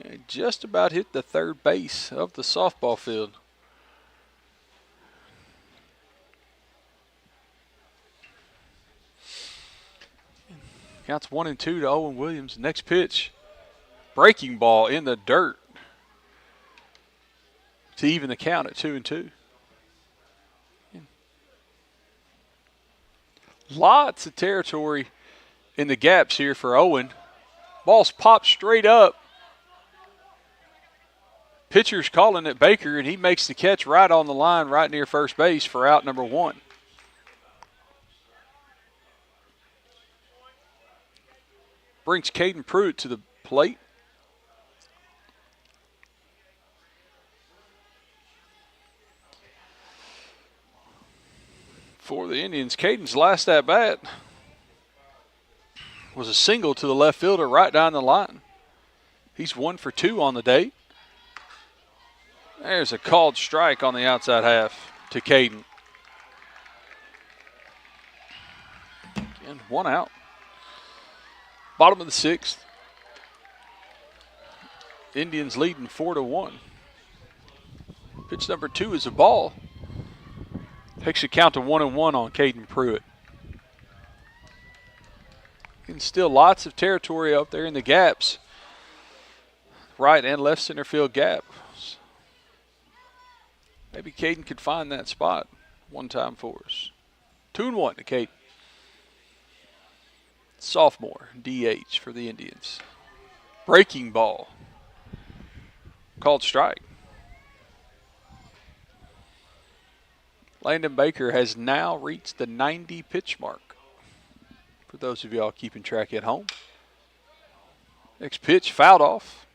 And just about hit the third base of the softball field. Counts 1-2 to Owen Williams. Next pitch, breaking ball in the dirt to even the count at 2-2. Lots of territory in the gaps here for Owen. Ball's popped straight up. Pitcher's calling it Baker, and he makes the catch right on the line, right near first base for out number 1. Brings Caden Pruitt to the plate. For the Indians, Caden's last at bat was a single to the left fielder right down the line. He's 1 for 2 on the day. There's a called strike on the outside half to Caden. Again, 1 out. Bottom of the 6th. Indians leading 4-1. Pitch number 2 is a ball. Takes a count to 1-1 on Caden Pruitt. And still lots of territory up there in the gaps. Right and left center field gap. Maybe Caden could find that spot one time for us. 2-1 to Caden. Sophomore, DH for the Indians. Breaking ball. Called strike. Landon Baker has now reached the 90 pitch mark. For those of y'all keeping track at home. Next pitch, fouled off.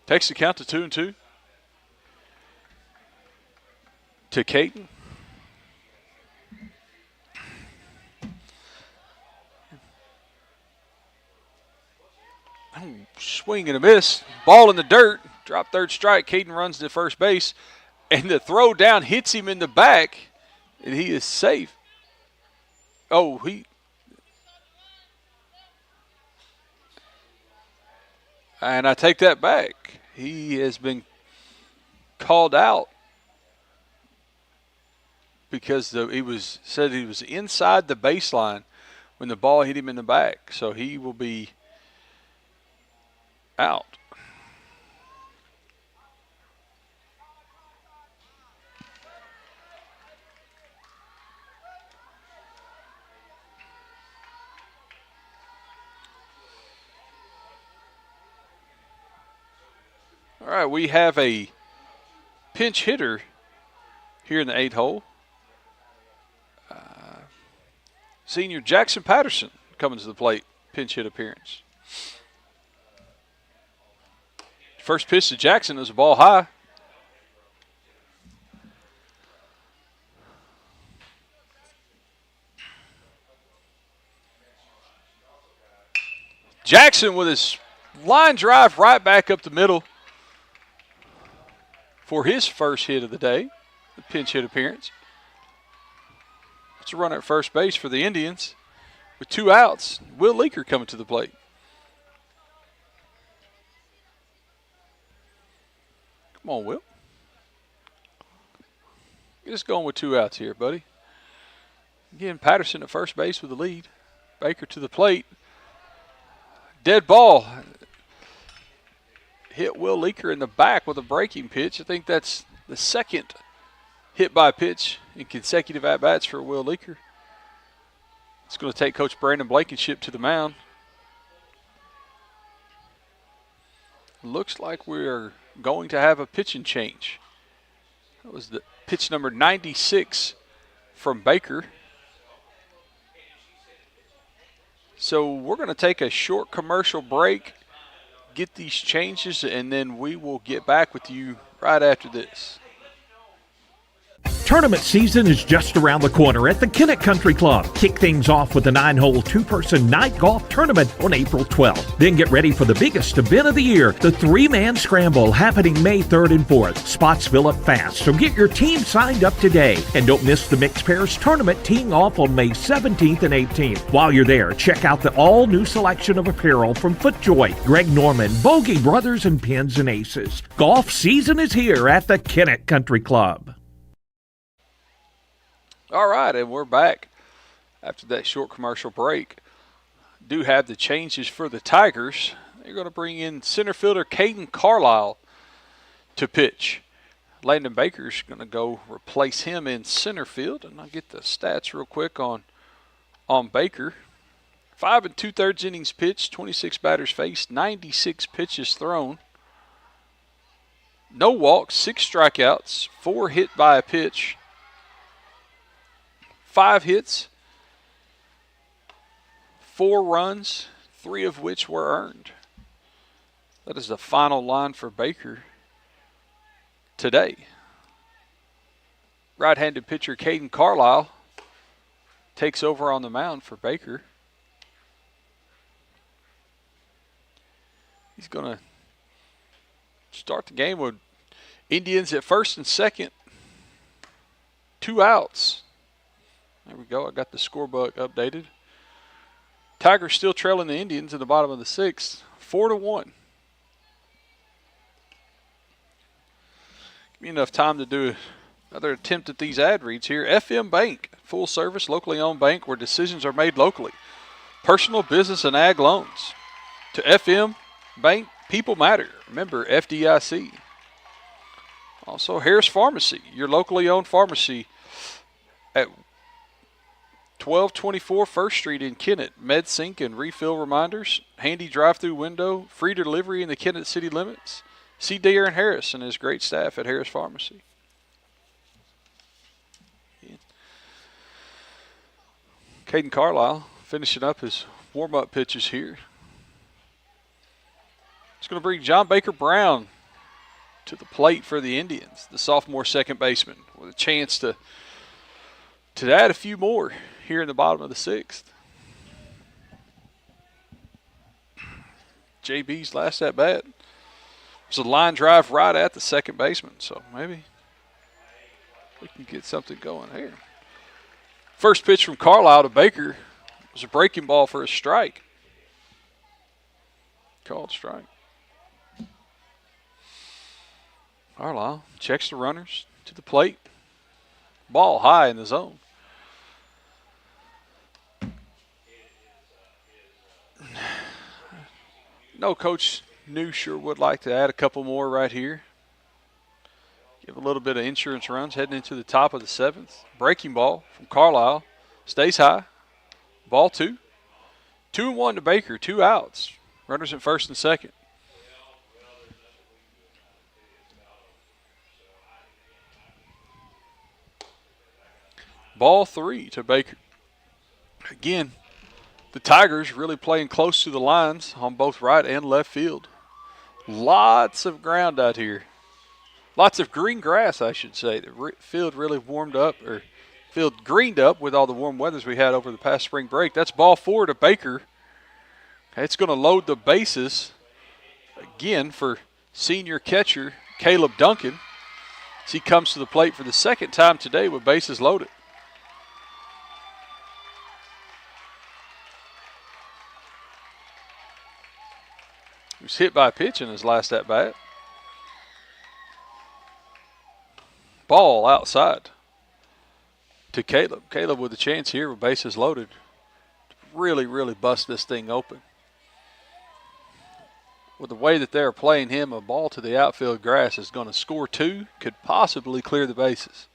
Takes the count to 2-2. To Caden. Swing and a miss. Ball in the dirt. Drop third strike. Caden runs to first base. And the throw down hits him in the back. And he is safe. Oh, and I take that back. He has been called out because he was inside the baseline when the ball hit him in the back. So he will be out. All right, we have a pinch hitter here in the 8 hole. Senior Jackson Patterson coming to the plate, pinch hit appearance. First pitch to Jackson is a ball high. Jackson with his line drive right back up the middle for his first hit of the day, the pinch hit appearance. It's a runner at first base for the Indians with 2 outs. Will Leaker coming to the plate. Come on, Will. Get us going with 2 outs here, buddy. Again, Patterson at first base with the lead. Baker to the plate. Dead ball. Hit Will Leaker in the back with a breaking pitch. I think that's the second hit by pitch in consecutive at-bats for Will Leaker. It's going to take Coach Brandon Blankenship to the mound. Looks like we're going to have a pitching change. That was the pitch number 96 from Baker. So we're going to take a short commercial break, get these changes, and then we will get back with you right after this. Tournament season is just around the corner at the Kennett Country Club. Kick things off with the 9-hole two-person night golf tournament on April 12th. Then get ready for the biggest event of the year, the 3-man scramble happening May 3rd and 4th. Spots fill up fast, so get your team signed up today. And don't miss the Mixed Pairs tournament teeing off on May 17th and 18th. While you're there, check out the all-new selection of apparel from FootJoy, Greg Norman, Bogey Brothers, and Pins and Aces. Golf season is here at the Kennett Country Club. All right, and we're back after that short commercial break. Do have the changes for the Tigers. They're going to bring in center fielder Caden Carlisle to pitch. Landon Baker's going to go replace him in center field, and I'll get the stats real quick on Baker. 5 2/3 innings pitched, 26 batters faced, 96 pitches thrown. No walks, 6 strikeouts, 4 hit by a pitch. 5 hits, 4 runs, 3 of which were earned. That is the final line for Baker today. Right-handed pitcher Caden Carlisle takes over on the mound for Baker. He's going to start the game with Indians at first and second. 2 outs. There we go. I got the scorebook updated. Tigers still trailing the Indians in the bottom of the 6th, 4-1. Give me enough time to do another attempt at these ad reads here. FM Bank, full service, locally owned bank where decisions are made locally. Personal, business, and ag loans. To FM Bank, people matter. Remember, FDIC. Also, Harris Pharmacy, your locally owned pharmacy at 1224 First Street in Kennett. MedSync and refill reminders, handy drive-through window, free delivery in the Kennett city limits. See Darren Harris and his great staff at Harris Pharmacy. Caden Carlisle finishing up his warm-up pitches here. It's going to bring John Baker Brown to the plate for the Indians, the sophomore second baseman, with a chance to add a few more here in the bottom of the 6th. JB's last at bat was a line drive right at the second baseman, so maybe we can get something going here. First pitch from Carlisle to Baker was a breaking ball for a strike. Called strike. Carlisle checks the runners to the plate. Ball high in the zone. No, Coach Neuscher would like to add a couple more right here. Give a little bit of insurance runs heading into the top of the 7th. Breaking ball from Carlisle. Stays high. Ball 2. 2-1 to Baker. 2 outs. Runners at first and second. Ball 3 to Baker. Again, the Tigers really playing close to the lines on both right and left field. Lots of ground out here. Lots of green grass, I should say. The field really warmed up, or field greened up with all the warm weathers we had over the past spring break. That's ball 4 to Baker. It's going to load the bases again for senior catcher Caleb Duncan as he comes to the plate for the second time today with bases loaded. He was hit by a pitch in his last at-bat. Ball outside to Caleb. Caleb with a chance here with bases loaded. Really, really bust this thing open. With the way that they're playing him, a ball to the outfield grass is going to score 2, could possibly clear the bases.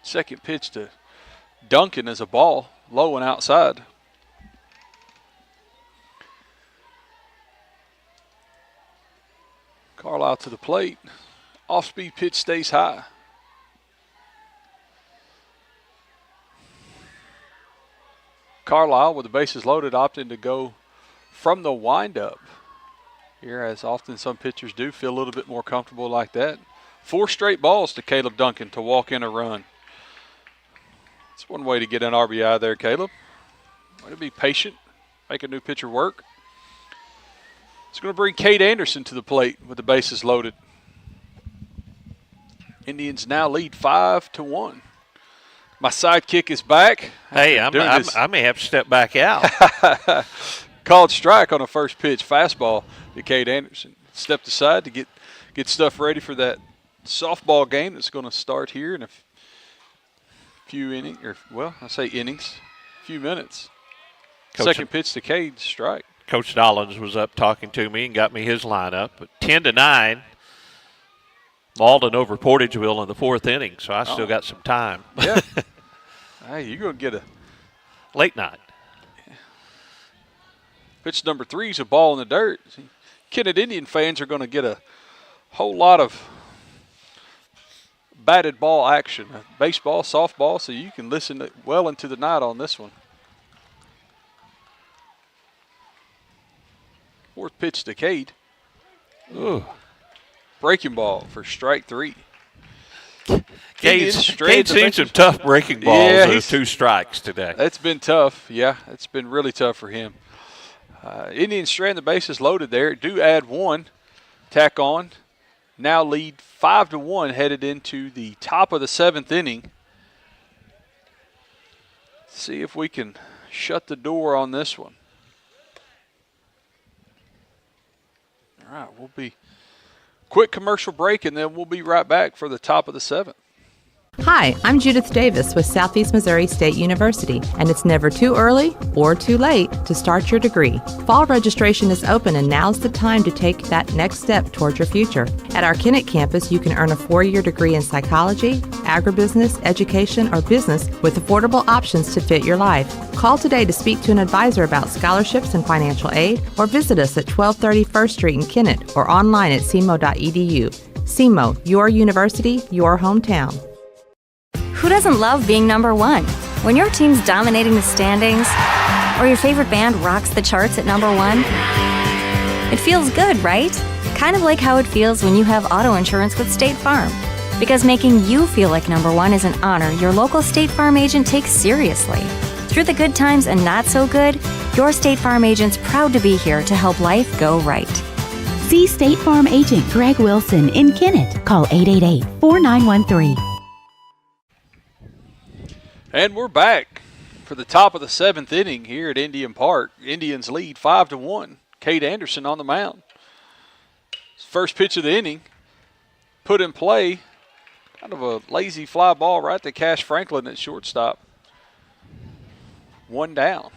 Second pitch to Duncan is a ball, low and outside. Carlisle to the plate. Off-speed pitch stays high. Carlisle with the bases loaded opting to go from the windup. Here, as often some pitchers do, feel a little bit more comfortable like that. 4 straight balls to Caleb Duncan to walk in a run. That's one way to get an RBI there, Caleb. Way to be patient, make a new pitcher work. It's going to bring Cade Anderson to the plate with the bases loaded. Indians now lead 5-1. My sidekick is back. Hey, I may have to step back out. Called strike on a first pitch fastball to Cade Anderson. Stepped aside to get stuff ready for that softball game that's going to start here in a few innings, few minutes. Second pitch to Cade, strike. Coach Dollins was up talking to me and got me his lineup. But 10-9, Malden over Portageville in the 4th inning, so I still got some time. Yeah. Hey, you're going to get a late night. Pitch number 3 is a ball in the dirt. Kennett Indian fans are going to get a whole lot of batted ball action, baseball, softball, so you can listen well into the night on this one. 4th pitch to Cade. Ooh. Breaking ball for strike 3. Cade's seen some tough breaking balls. Yeah, those 2 strikes today. That's been tough. Yeah, it's been really tough for him. Indians strand the bases loaded there. Do add 1. Tack on. Now lead 5-1 headed into the top of the 7th inning. See if we can shut the door on this one. All right, we'll be quick commercial break, and then we'll be right back for the top of the 7th. Hi, I'm Judith Davis with Southeast Missouri State University, and it's never too early or too late to start your degree. Fall registration is open, and now's the time to take that next step toward your future. At our Kennett campus, you can earn a 4-year degree in psychology, agribusiness, education, or business with affordable options to fit your life. Call today to speak to an advisor about scholarships and financial aid, or visit us at 1230 First Street in Kennett or online at cmo.edu. CMO, your university, your hometown. Who doesn't love being number 1? When your team's dominating the standings, or your favorite band rocks the charts at number 1, it feels good, right? Kind of like how it feels when you have auto insurance with State Farm. Because making you feel like number 1 is an honor your local State Farm agent takes seriously. Through the good times and not so good, your State Farm agent's proud to be here to help life go right. See State Farm agent Greg Wilson in Kennett. Call 888-4913. And we're back for the top of the 7th inning here at Indian Park. Indians lead 5-1. Cade Anderson on the mound. First pitch of the inning, put in play. Kind of a lazy fly ball right to Cash Franklin at shortstop. 1 down.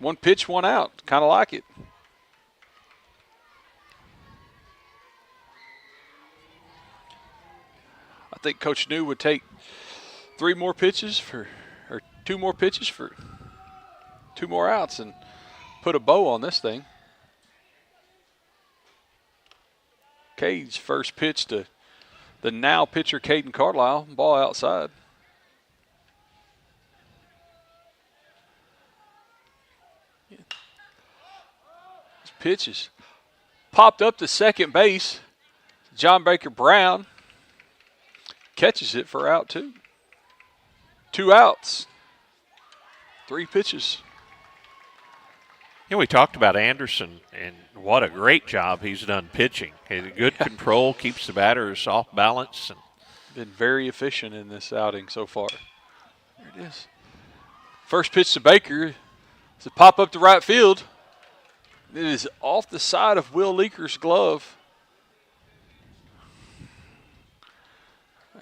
1 pitch, 1 out. Kind of like it. I think Coach New would take 2 more pitches for 2 more outs and put a bow on this thing. Cade's first pitch to the now pitcher Caden Carlisle, ball outside. This pitch is popped up to second base. John Baker Brown catches it for out 2. 2 outs. 3 pitches We talked about Anderson, and what a great job he's done pitching. Good control, keeps the batters off balance. And been very efficient in this outing so far. There it is. First pitch to Baker. It's a pop up to right field. It is off the side of Will Leaker's glove.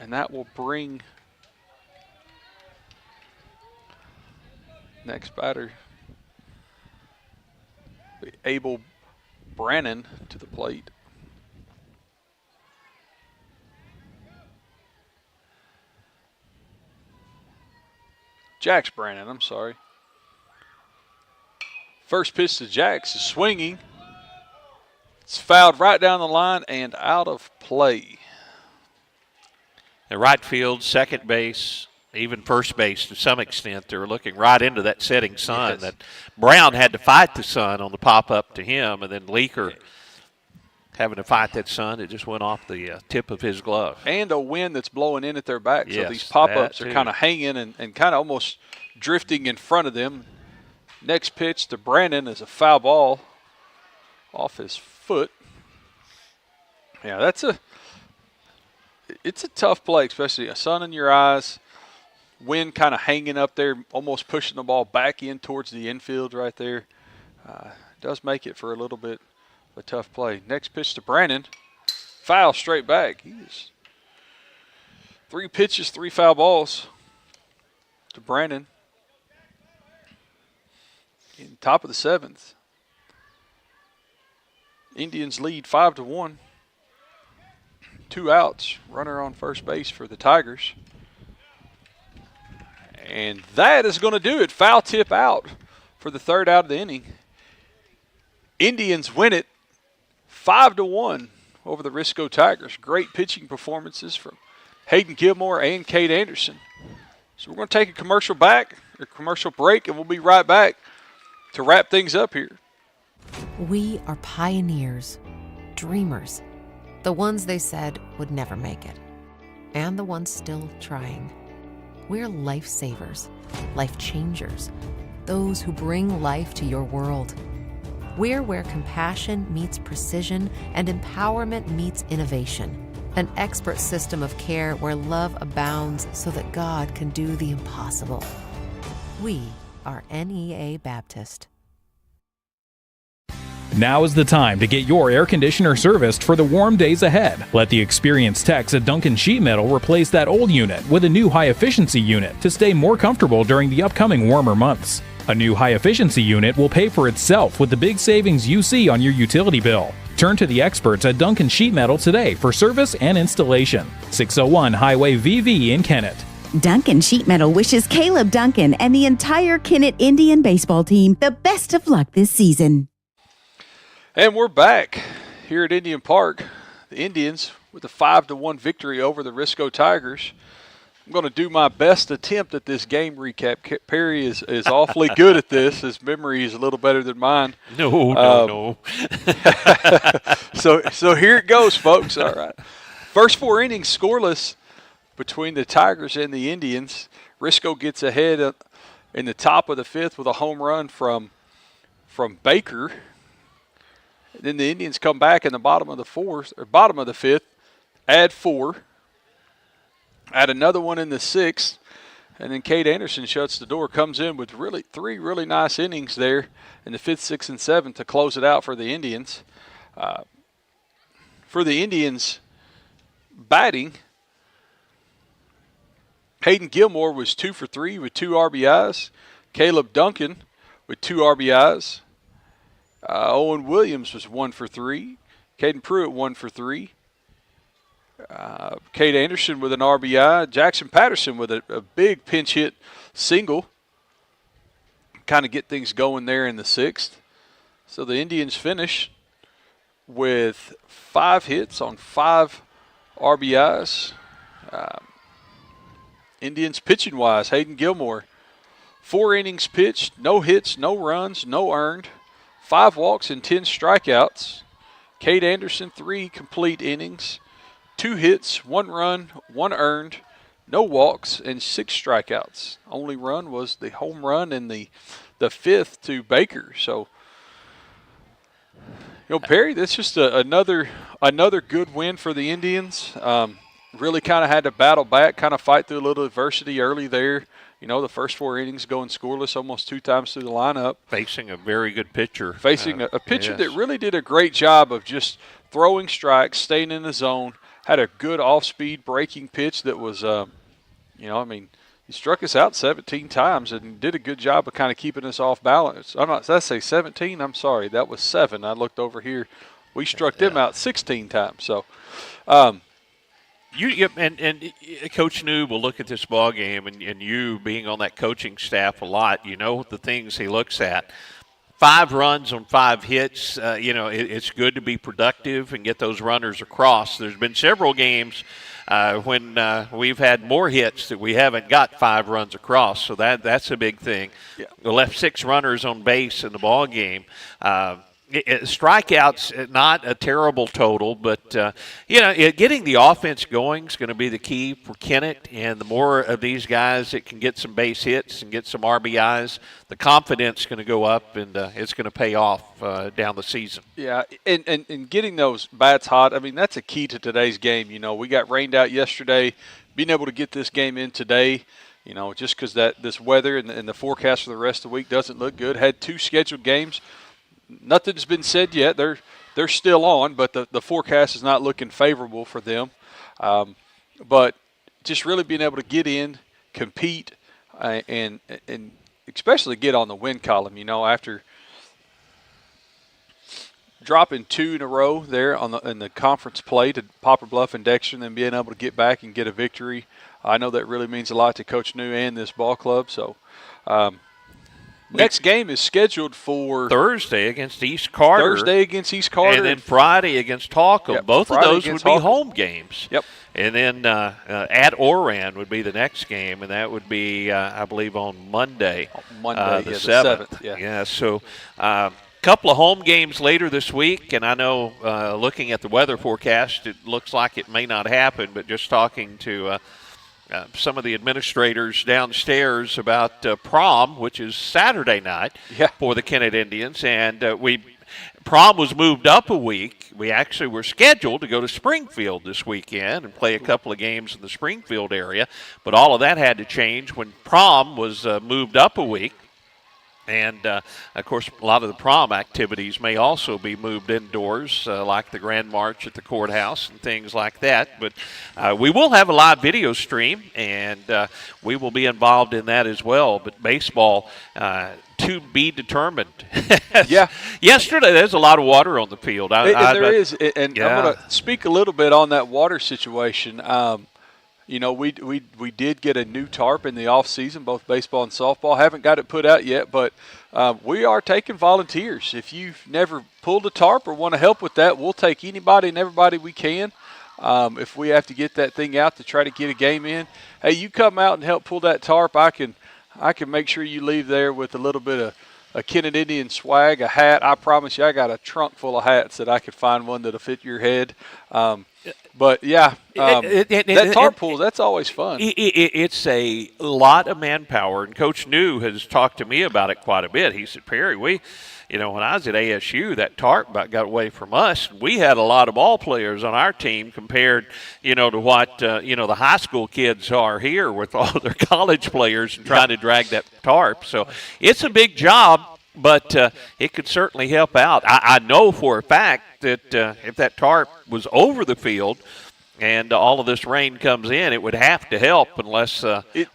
And that will bring next batter, Abel Brannon, to the plate. Jax Brannon, I'm sorry. First pitch to Jax is swinging. It's fouled right down the line and out of play. The right field, second base, even first base to some extent, they were looking right into that setting sun. Yes. That Brown had to fight the sun on the pop-up to him, and then Leaker having to fight that sun. It just went off the tip of his glove. And a wind that's blowing in at their back. Yes, so these pop-ups that are too. kind of hanging and kind of almost drifting in front of them. Next pitch to Brandon is a foul ball off his foot. Yeah, it's a tough play, especially a sun in your eyes, wind kind of hanging up there, almost pushing the ball back in towards the infield right there. Does make it for a little bit of a tough play. Next pitch to Brandon. Foul straight back. He is 3 pitches, 3 foul balls to Brandon. In top of the 7th. Indians lead 5-1. 2 outs. Runner on first base for the Tigers. And that is going to do it. Foul tip out for the 3rd out of the inning. Indians win it 5-1 over the Risco Tigers. Great pitching performances from Hayden Gilmore and Cade Anderson. So we're going to take a commercial break, and we'll be right back to wrap things up here. We are pioneers, dreamers, the ones they said would never make it, and the ones still trying. We're lifesavers, life changers, those who bring life to your world. We're where compassion meets precision and empowerment meets innovation. An expert system of care where love abounds so that God can do the impossible. We are NEA Baptist. Now is the time to get your air conditioner serviced for the warm days ahead. Let the experienced techs at Duncan Sheet Metal replace that old unit with a new high-efficiency unit to stay more comfortable during the upcoming warmer months. A new high-efficiency unit will pay for itself with the big savings you see on your utility bill. Turn to the experts at Duncan Sheet Metal today for service and installation. 601 Highway VV in Kennett. Duncan Sheet Metal wishes Caleb Duncan and the entire Kennett Indian baseball team the best of luck this season. And we're back here at Indian Park. The Indians with a 5-1 victory over the Risco Tigers. I'm going to do my best attempt at this game recap. Perry is awfully good at this. His memory is a little better than mine. No. So here it goes, folks. All right. First 4 innings scoreless between the Tigers and the Indians. Risco gets ahead in the top of the 5th with a home run from Baker. Then the Indians come back in the bottom of the 5th, add 4, add another one in the 6th, and then Cade Anderson shuts the door, comes in with 3 really nice innings there in the 5th, 6th, and 7th to close it out for the Indians. For the Indians batting, Hayden Gilmore was 2 for 3 with 2 RBIs. Caleb Duncan with 2 RBIs. Owen Williams was 1 for 3. Caden Pruitt 1 for 3. Cade Anderson with an RBI. Jackson Patterson with a big pinch hit single. Kind of get things going there in the 6th. So the Indians finish with 5 hits on 5 RBIs. Indians pitching wise, Hayden Gilmore, 4 innings pitched, no hits, no runs, no earned. 5 walks and 10 strikeouts. Cade Anderson, 3 complete innings, 2 hits, 1 run, 1 earned, no walks, and 6 strikeouts. Only run was the home run in the 5th to Baker. So Perry, that's just another good win for the Indians. Really kind of had to battle back, kind of fight through a little adversity early there. The first 4 innings going scoreless almost 2 times through the lineup. Facing a very good pitcher. Facing a pitcher that really did a great job of just throwing strikes, staying in the zone, had a good off-speed breaking pitch that was, he struck us out 17 times and did a good job of kind of keeping us off balance. Did I say 17? I'm sorry. That was 7. I looked over here. We struck them out 16 times. So, and Coach New will look at this ball game, and you being on that coaching staff a lot, the things he looks at. 5 runs on 5 hits. It's good to be productive and get those runners across. There's been several games when we've had more hits that we haven't got 5 runs across, so that's a big thing. Yeah. We left 6 runners on base in the ball game. Strikeouts, not a terrible total, but getting the offense going is going to be the key for Kennett. And the more of these guys that can get some base hits and get some RBIs, the confidence is going to go up, and it's going to pay off down the season. Yeah, and getting those bats hot, that's a key to today's game. We got rained out yesterday. Being able to get this game in today, just because this weather and the forecast for the rest of the week doesn't look good. Had 2 scheduled games. Nothing's been said yet. They're still on, but the forecast is not looking favorable for them. But just really being able to get in, compete, and especially get on the win column. After dropping 2 in a row there in the conference play to Poplar Bluff and Dexter, and then being able to get back and get a victory. I know that really means a lot to Coach New and this ball club. So. Next game is scheduled for Thursday against East Carter. And then Friday against Holcomb. Yep, Both Friday of those would be Holcomb. home games. Yep. And then at Oran would be the next game, and that would be, I believe, on Monday. The 7th. Yeah. So couple of home games later this week, and I know looking at the weather forecast, it looks like it may not happen, but just talking to some of the administrators downstairs about prom, which is Saturday night for the Kennett Indians, and prom was moved up a week. We actually were scheduled to go to Springfield this weekend and play a couple of games in the Springfield area, but all of that had to change when prom was moved up a week. And, of course, a lot of the prom activities may also be moved indoors, like the Grand March at the courthouse and things like that. But we will have a live video stream, and we will be involved in that as well. But baseball, to be determined. Yeah. Yesterday, there's a lot of water on the field. There is, and I'm going to speak a little bit on that water situation. We did get a new tarp in the off season, both baseball and softball. Haven't got it put out yet, but we are taking volunteers. If you've never pulled a tarp or want to help with that, we'll take anybody and everybody we can. If we have to get that thing out to try to get a game in, hey, you come out and help pull that tarp. I can make sure you leave there with a little bit of a Kennett Indian swag, a hat. I promise you, I got a trunk full of hats that I could find one that'll fit your head. But, that tarp pool, that's always fun. It's a lot of manpower, and Coach New has talked to me about it quite a bit. He said, Perry, when I was at ASU, that tarp about got away from us. We had a lot of ball players on our team compared, to what, the high school kids are here with all their college players and trying to drag that tarp. So it's a big job, but it could certainly help out. I know for a fact that if that tarp was over the field and all of this rain comes in, it would have to help unless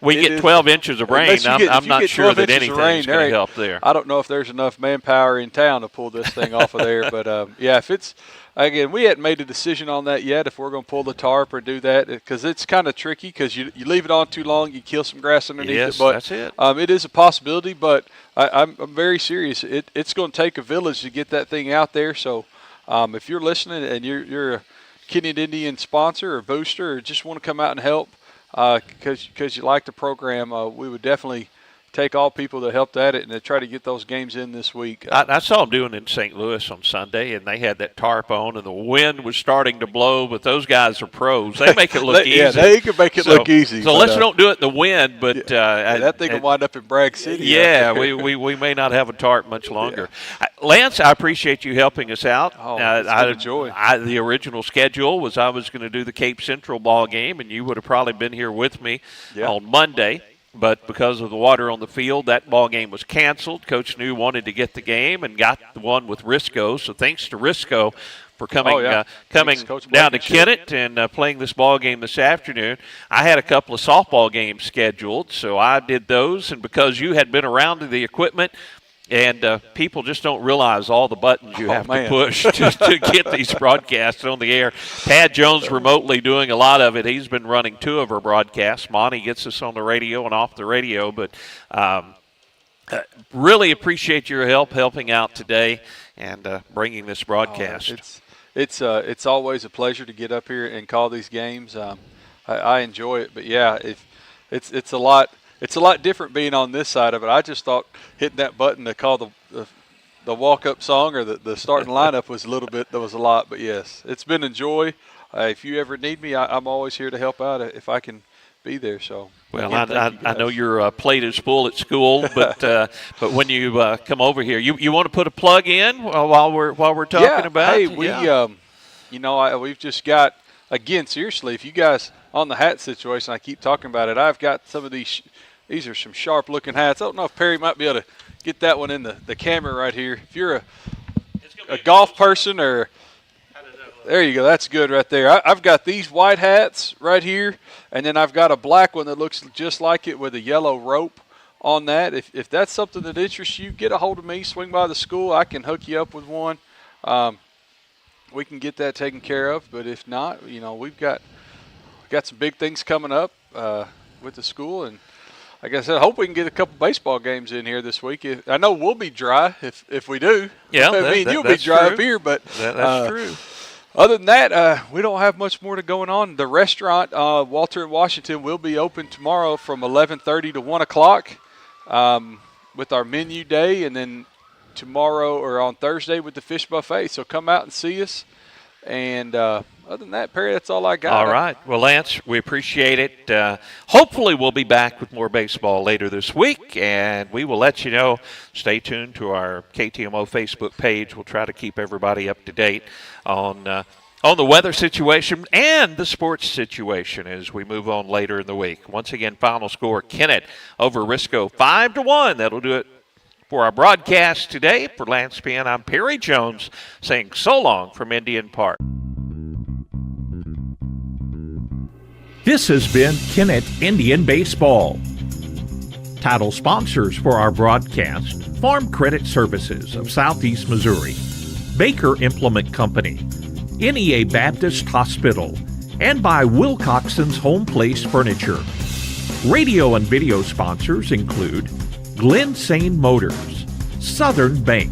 we get 12 inches of rain. I'm not sure that anything's going to help there. I don't know if there's enough manpower in town to pull this thing off of there. But, if it's – again, we hadn't made a decision on that yet, if we're going to pull the tarp or do that, because it's kind of tricky because you leave it on too long, you kill some grass underneath it. But that's it. It is a possibility, but I'm very serious. It's going to take a village to get that thing out there. So if you're listening and you're a Kennett Indian sponsor or booster or just want to come out and help because you like the program, we would definitely take all people that helped at it and to try to get those games in this week. I saw them doing it in St. Louis on Sunday, and they had that tarp on, and the wind was starting to blow, but those guys are pros. They make it look easy. Yeah, they can make it look easy. So let's don't do it in the wind. But that thing will wind up in Bragg City. Yeah, we may not have a tarp much longer. Yeah. Lance, I appreciate you helping us out. Oh, it's been a joy. The original schedule was I was going to do the Cape Central ball game, and you would have probably been here with me on Monday. But because of the water on the field, that ball game was canceled. Coach New wanted to get the game and got the one with Risco. So thanks to Risco for coming down to Kennett and playing this ball game this afternoon. I had a couple of softball games scheduled, so I did those. And because you had been around to the equipment, and people just don't realize all the buttons you have to push to get these broadcasts on the air. Tad Jones remotely doing a lot of it. He's been running 2 of our broadcasts. Monty gets us on the radio and off the radio. But really appreciate your helping out today and bringing this broadcast. It's always a pleasure to get up here and call these games. I enjoy it. But, yeah, it's a lot. It's a lot different being on this side of it. I just thought hitting that button to call the walk-up song or the starting lineup was a lot. But, yes, it's been a joy. If you ever need me, I'm always here to help out if I can be there. So, well, I know your plate is full at school, but when you come over here, you want to put a plug in while we're talking about? Hey, we've just got, again, seriously, if you guys on the hat situation, I keep talking about it. I've got some of these. These are some sharp-looking hats. I don't know if Perry might be able to get that one in the camera right here. If you're a golf person or – there you go. That's good right there. I've got these white hats right here, and then I've got a black one that looks just like it with a yellow rope on that. If that's something that interests you, get a hold of me. Swing by the school. I can hook you up with one. We can get that taken care of. But if not, we've got some big things coming up with the school, and like I said, I hope we can get a couple baseball games in here this week. I know we'll be dry if we do. Yeah, you'll be dry up here, but that's true. Other than that, we don't have much more to going on. The restaurant, Walter and Washington, will be open tomorrow from 11:30 to 1 o'clock with our menu day, and then tomorrow or on Thursday with the fish buffet. So come out and see us. And other than that, Perry, that's all I got. All right. Well, Lance, we appreciate it. Hopefully we'll be back with more baseball later this week, and we will let you know. Stay tuned to our KTMO Facebook page. We'll try to keep everybody up to date on the weather situation and the sports situation as we move on later in the week. Once again, final score, Kennett over Risco 5-1. That'll do it for our broadcast today. For Lance Penn, I'm Perry Jones saying so long from Indian Park. This has been Kennett Indian Baseball. Title sponsors for our broadcast: Farm Credit Services of Southeast Missouri, Baker Implement Company, NEA Baptist Hospital, and by Wilcoxon's Home Place Furniture. Radio and video sponsors include Glen Sane Motors, Southern Bank,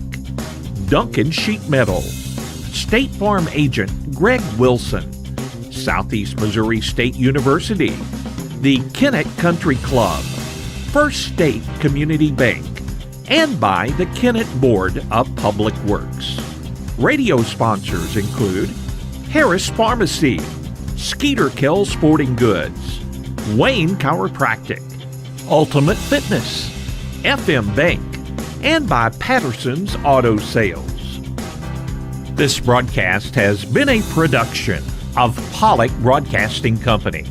Duncan Sheet Metal, State Farm Agent Greg Wilson, Southeast Missouri State University, the Kennett Country Club, First State Community Bank, and by the Kennett Board of Public Works. Radio sponsors include Harris Pharmacy, Skeeter Kell Sporting Goods, Wayne Chiropractic, Ultimate Fitness, FM Bank, and by Patterson's Auto Sales. This broadcast has been a production of Pollock Broadcasting Company.